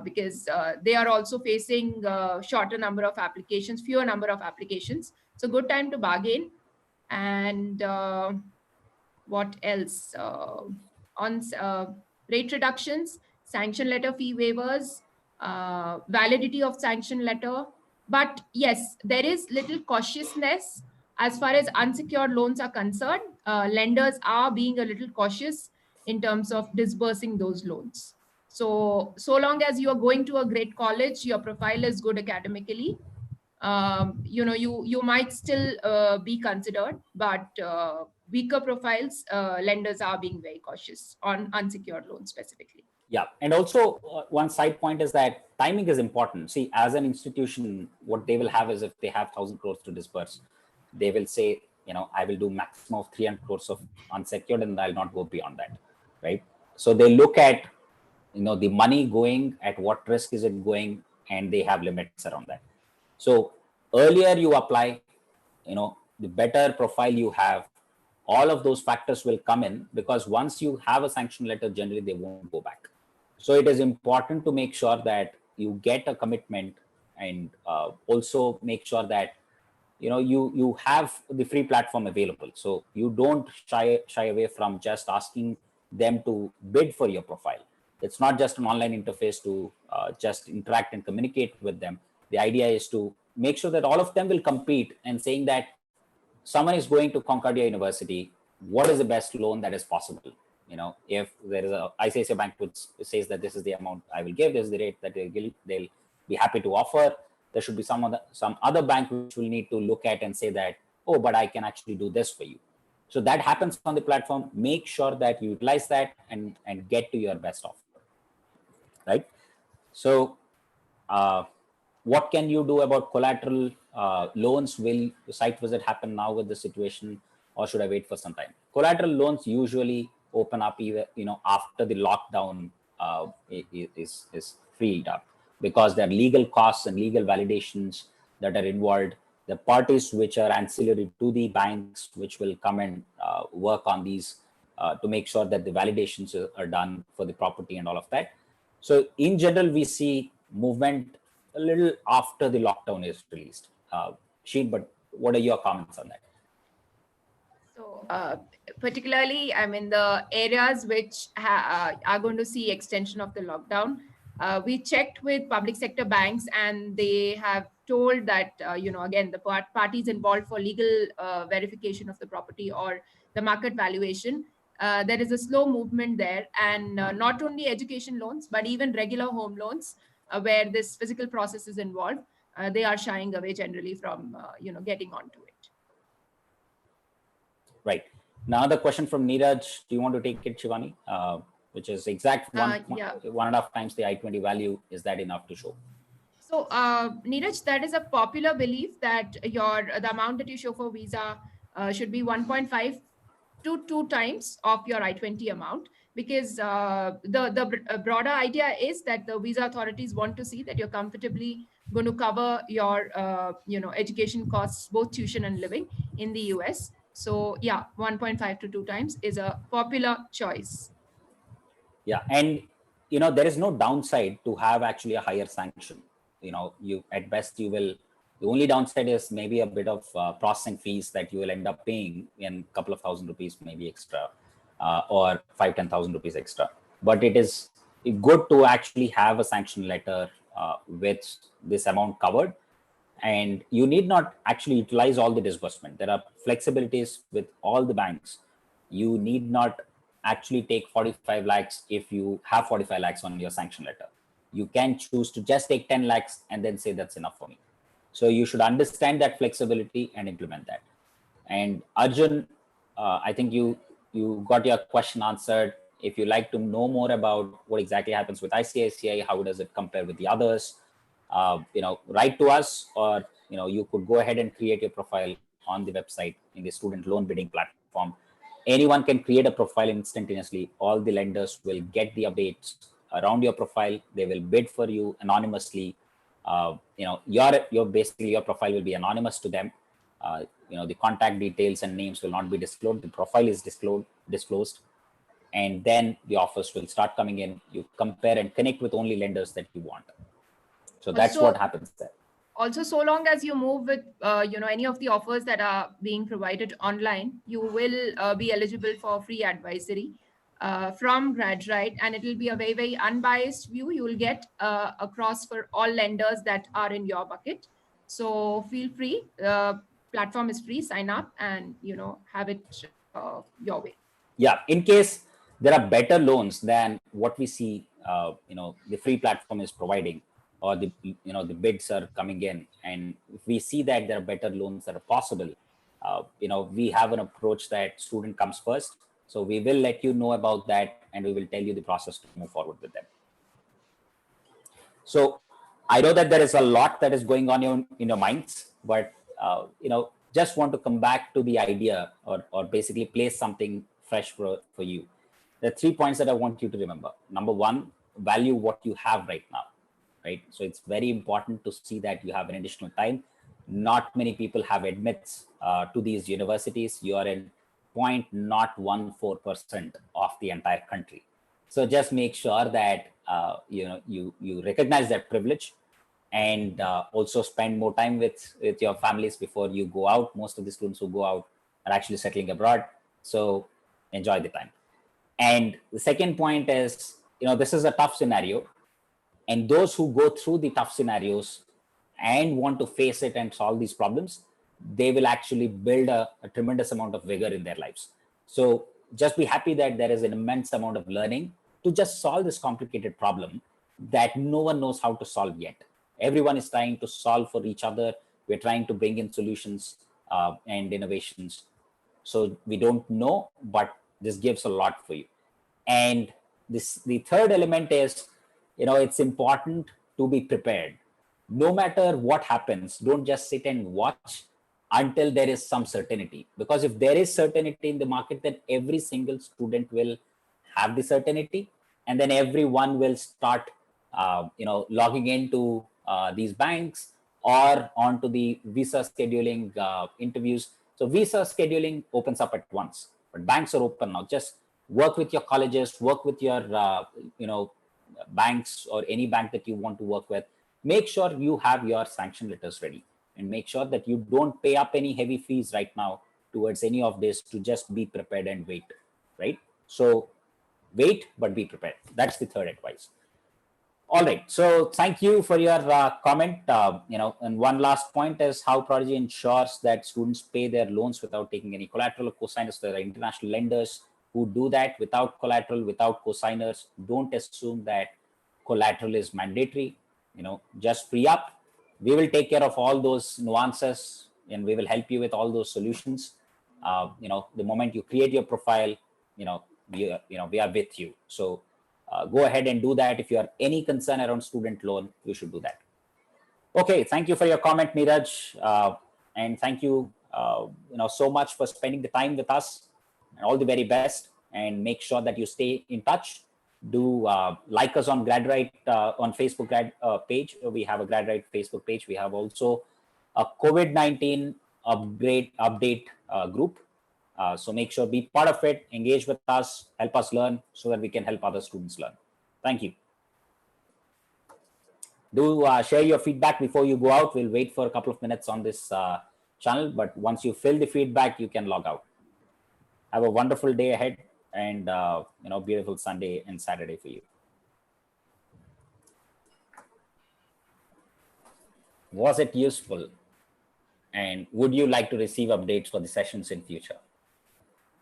Because they are also facing fewer number of applications. So good time to bargain. And what else? On rate reductions, sanction letter fee waivers, validity of sanction letter. But yes, there is little cautiousness as far as unsecured loans are concerned. Lenders are being a little cautious in terms of disbursing those loans. So long as you are going to a great college, your profile is good academically, you might still be considered, but weaker profiles, lenders are being very cautious on unsecured loans specifically. Yeah, and also one side point is that timing is important. See, as an institution, what they will have is, if they have 1,000 crores to disperse, they will say, I will do maximum of 300 crores of unsecured and I'll not go beyond that, right? So they look at the money going, at what risk is it going, and they have limits around that. So earlier you apply, the better profile you have, all of those factors will come in, because once you have a sanction letter, generally they won't go back. So it is important to make sure that you get a commitment, and also make sure that you have the free platform available. So you don't shy away from just asking them to bid for your profile. It's not just an online interface to just interact and communicate with them. The idea is to make sure that all of them will compete, and saying that someone is going to Concordia University, what is the best loan that is possible? If there is a ICICI Bank which says that this is the amount I will give, this is the rate that they'll be happy to offer, there should be some other bank which will need to look at and say that, oh, but I can actually do this for you. So that happens on the platform. Make sure that you utilize that and get to your best offer, right? So what can you do about collateral loans? Will the site visit happen now with the situation, or should I wait for some time? Collateral loans usually open up either after the lockdown is freed up, because there are legal costs and legal validations that are involved. The parties which are ancillary to the banks, which will come and work on these to make sure that the validations are done for the property and all of that. So in general, we see movement a little after the lockdown is released. Sheen, but what are your comments on that? So particularly, the areas which are going to see extension of the lockdown, we checked with public sector banks, and they have told that, again, the parties involved for legal verification of the property or the market valuation, there is a slow movement there. And not only education loans, but even regular home loans, where this physical process is involved, they are shying away generally from, getting onto it. Right. Now the question from Neeraj, do you want to take it, Shivani? Which is exact 1.5 times the I-20 value. Is that enough to show? So Neeraj, that is a popular belief that the amount that you show for visa should be 1.5 to 2 times of your I-20 amount, because the broader idea is that the visa authorities want to see that you're comfortably going to cover your education costs, both tuition and living in the US. So yeah, 1.5 to 2 times is a popular choice. Yeah, and there is no downside to have actually a higher sanction. You at best you will. The only downside is maybe a bit of processing fees that you will end up paying in a couple of thousand rupees, maybe extra, or 5-10,000 rupees extra. But it is good to actually have a sanction letter with this amount covered, and you need not actually utilize all the disbursement. There are flexibilities with all the banks. You need not actually take 45 lakhs if you have 45 lakhs on your sanction letter. You can choose to just take 10 lakhs and then say that's enough for me. So you should understand that flexibility and implement that. And Arjun, I think you got your question answered. If you like to know more about what exactly happens with ICICI, how does it compare with the others, write to us, or you could go ahead and create your profile on the website in the student loan bidding platform. Anyone can create a profile instantaneously. All the lenders will get the updates around your profile. They will bid for you anonymously. Your basically your profile will be anonymous to them. The contact details and names will not be disclosed. The profile is disclosed, and then the offers will start coming in. You compare and connect with only lenders that you want. So that's what happens there. Also, so long as you move with any of the offers that are being provided online, you will be eligible for free advisory from GradRight, and it will be a very, very unbiased view you will get across for all lenders that are in your bucket. So feel free. Platform is free. Sign up and have it your way. Yeah, in case there are better loans than what we see, the free platform is providing, or the bids are coming in, and if we see that there are better loans that are possible, we have an approach that student comes first. So we will let you know about that, and we will tell you the process to move forward with them. So I know that there is a lot that is going on in your minds, but just want to come back to the idea, or basically place something fresh for you. There are 3 points that I want you to remember. Number one, value what you have right now, right? So it's very important to see that you have an additional time. Not many people have admits to these universities. You are in 0.014% of the entire country. So just make sure that you recognize that privilege, and also spend more time with your families before you go out. Most of the students who go out are actually settling abroad. So enjoy the time. And the second point is, this is a tough scenario, and those who go through the tough scenarios and want to face it and solve these problems, they will actually build a tremendous amount of vigor in their lives. So just be happy that there is an immense amount of learning to just solve this complicated problem that no one knows how to solve yet. Everyone is trying to solve for each other. We're trying to bring in solutions and innovations. So we don't know, but this gives a lot for you. And the third element is, it's important to be prepared. No matter what happens, don't just sit and watch until there is some certainty. Because if there is certainty in the market, then every single student will have the certainty, and then everyone will start, logging into these banks or onto the visa scheduling interviews. So visa scheduling opens up at once, but banks are open now. Just work with your colleges, work with your, banks, or any bank that you want to work with. Make sure you have your sanction letters ready, and make sure that you don't pay up any heavy fees right now towards any of this, to just be prepared and wait, right? So wait, but be prepared. That's the third advice. All right. So thank you for your comment. And one last point is how Prodigy ensures that students pay their loans without taking any collateral or cosigners. There are international lenders who do that without collateral, without cosigners. Don't assume that collateral is mandatory. Just free up. We will take care of all those nuances, and we will help you with all those solutions. The moment you create your profile, we are with you. So go ahead and do that. If you have any concern around student loan, you should do that. Okay, thank you for your comment, Neeraj, and thank you, so much for spending the time with us. and all the very best. And make sure that you stay in touch. Do like us on GradRight on Facebook page. We have a GradRight Facebook page. We have also a COVID-19 update group. So make sure be part of it, engage with us, help us learn so that we can help other students learn. Thank you. Do share your feedback before you go out. We'll wait for a couple of minutes on this channel, but once you fill the feedback, you can log out. Have a wonderful day ahead, and beautiful Sunday and Saturday for you. Was it useful? And would you like to receive updates for the sessions in future?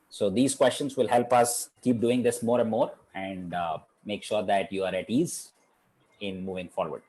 So these questions will help us keep doing this more and more, and make sure that you are at ease in moving forward.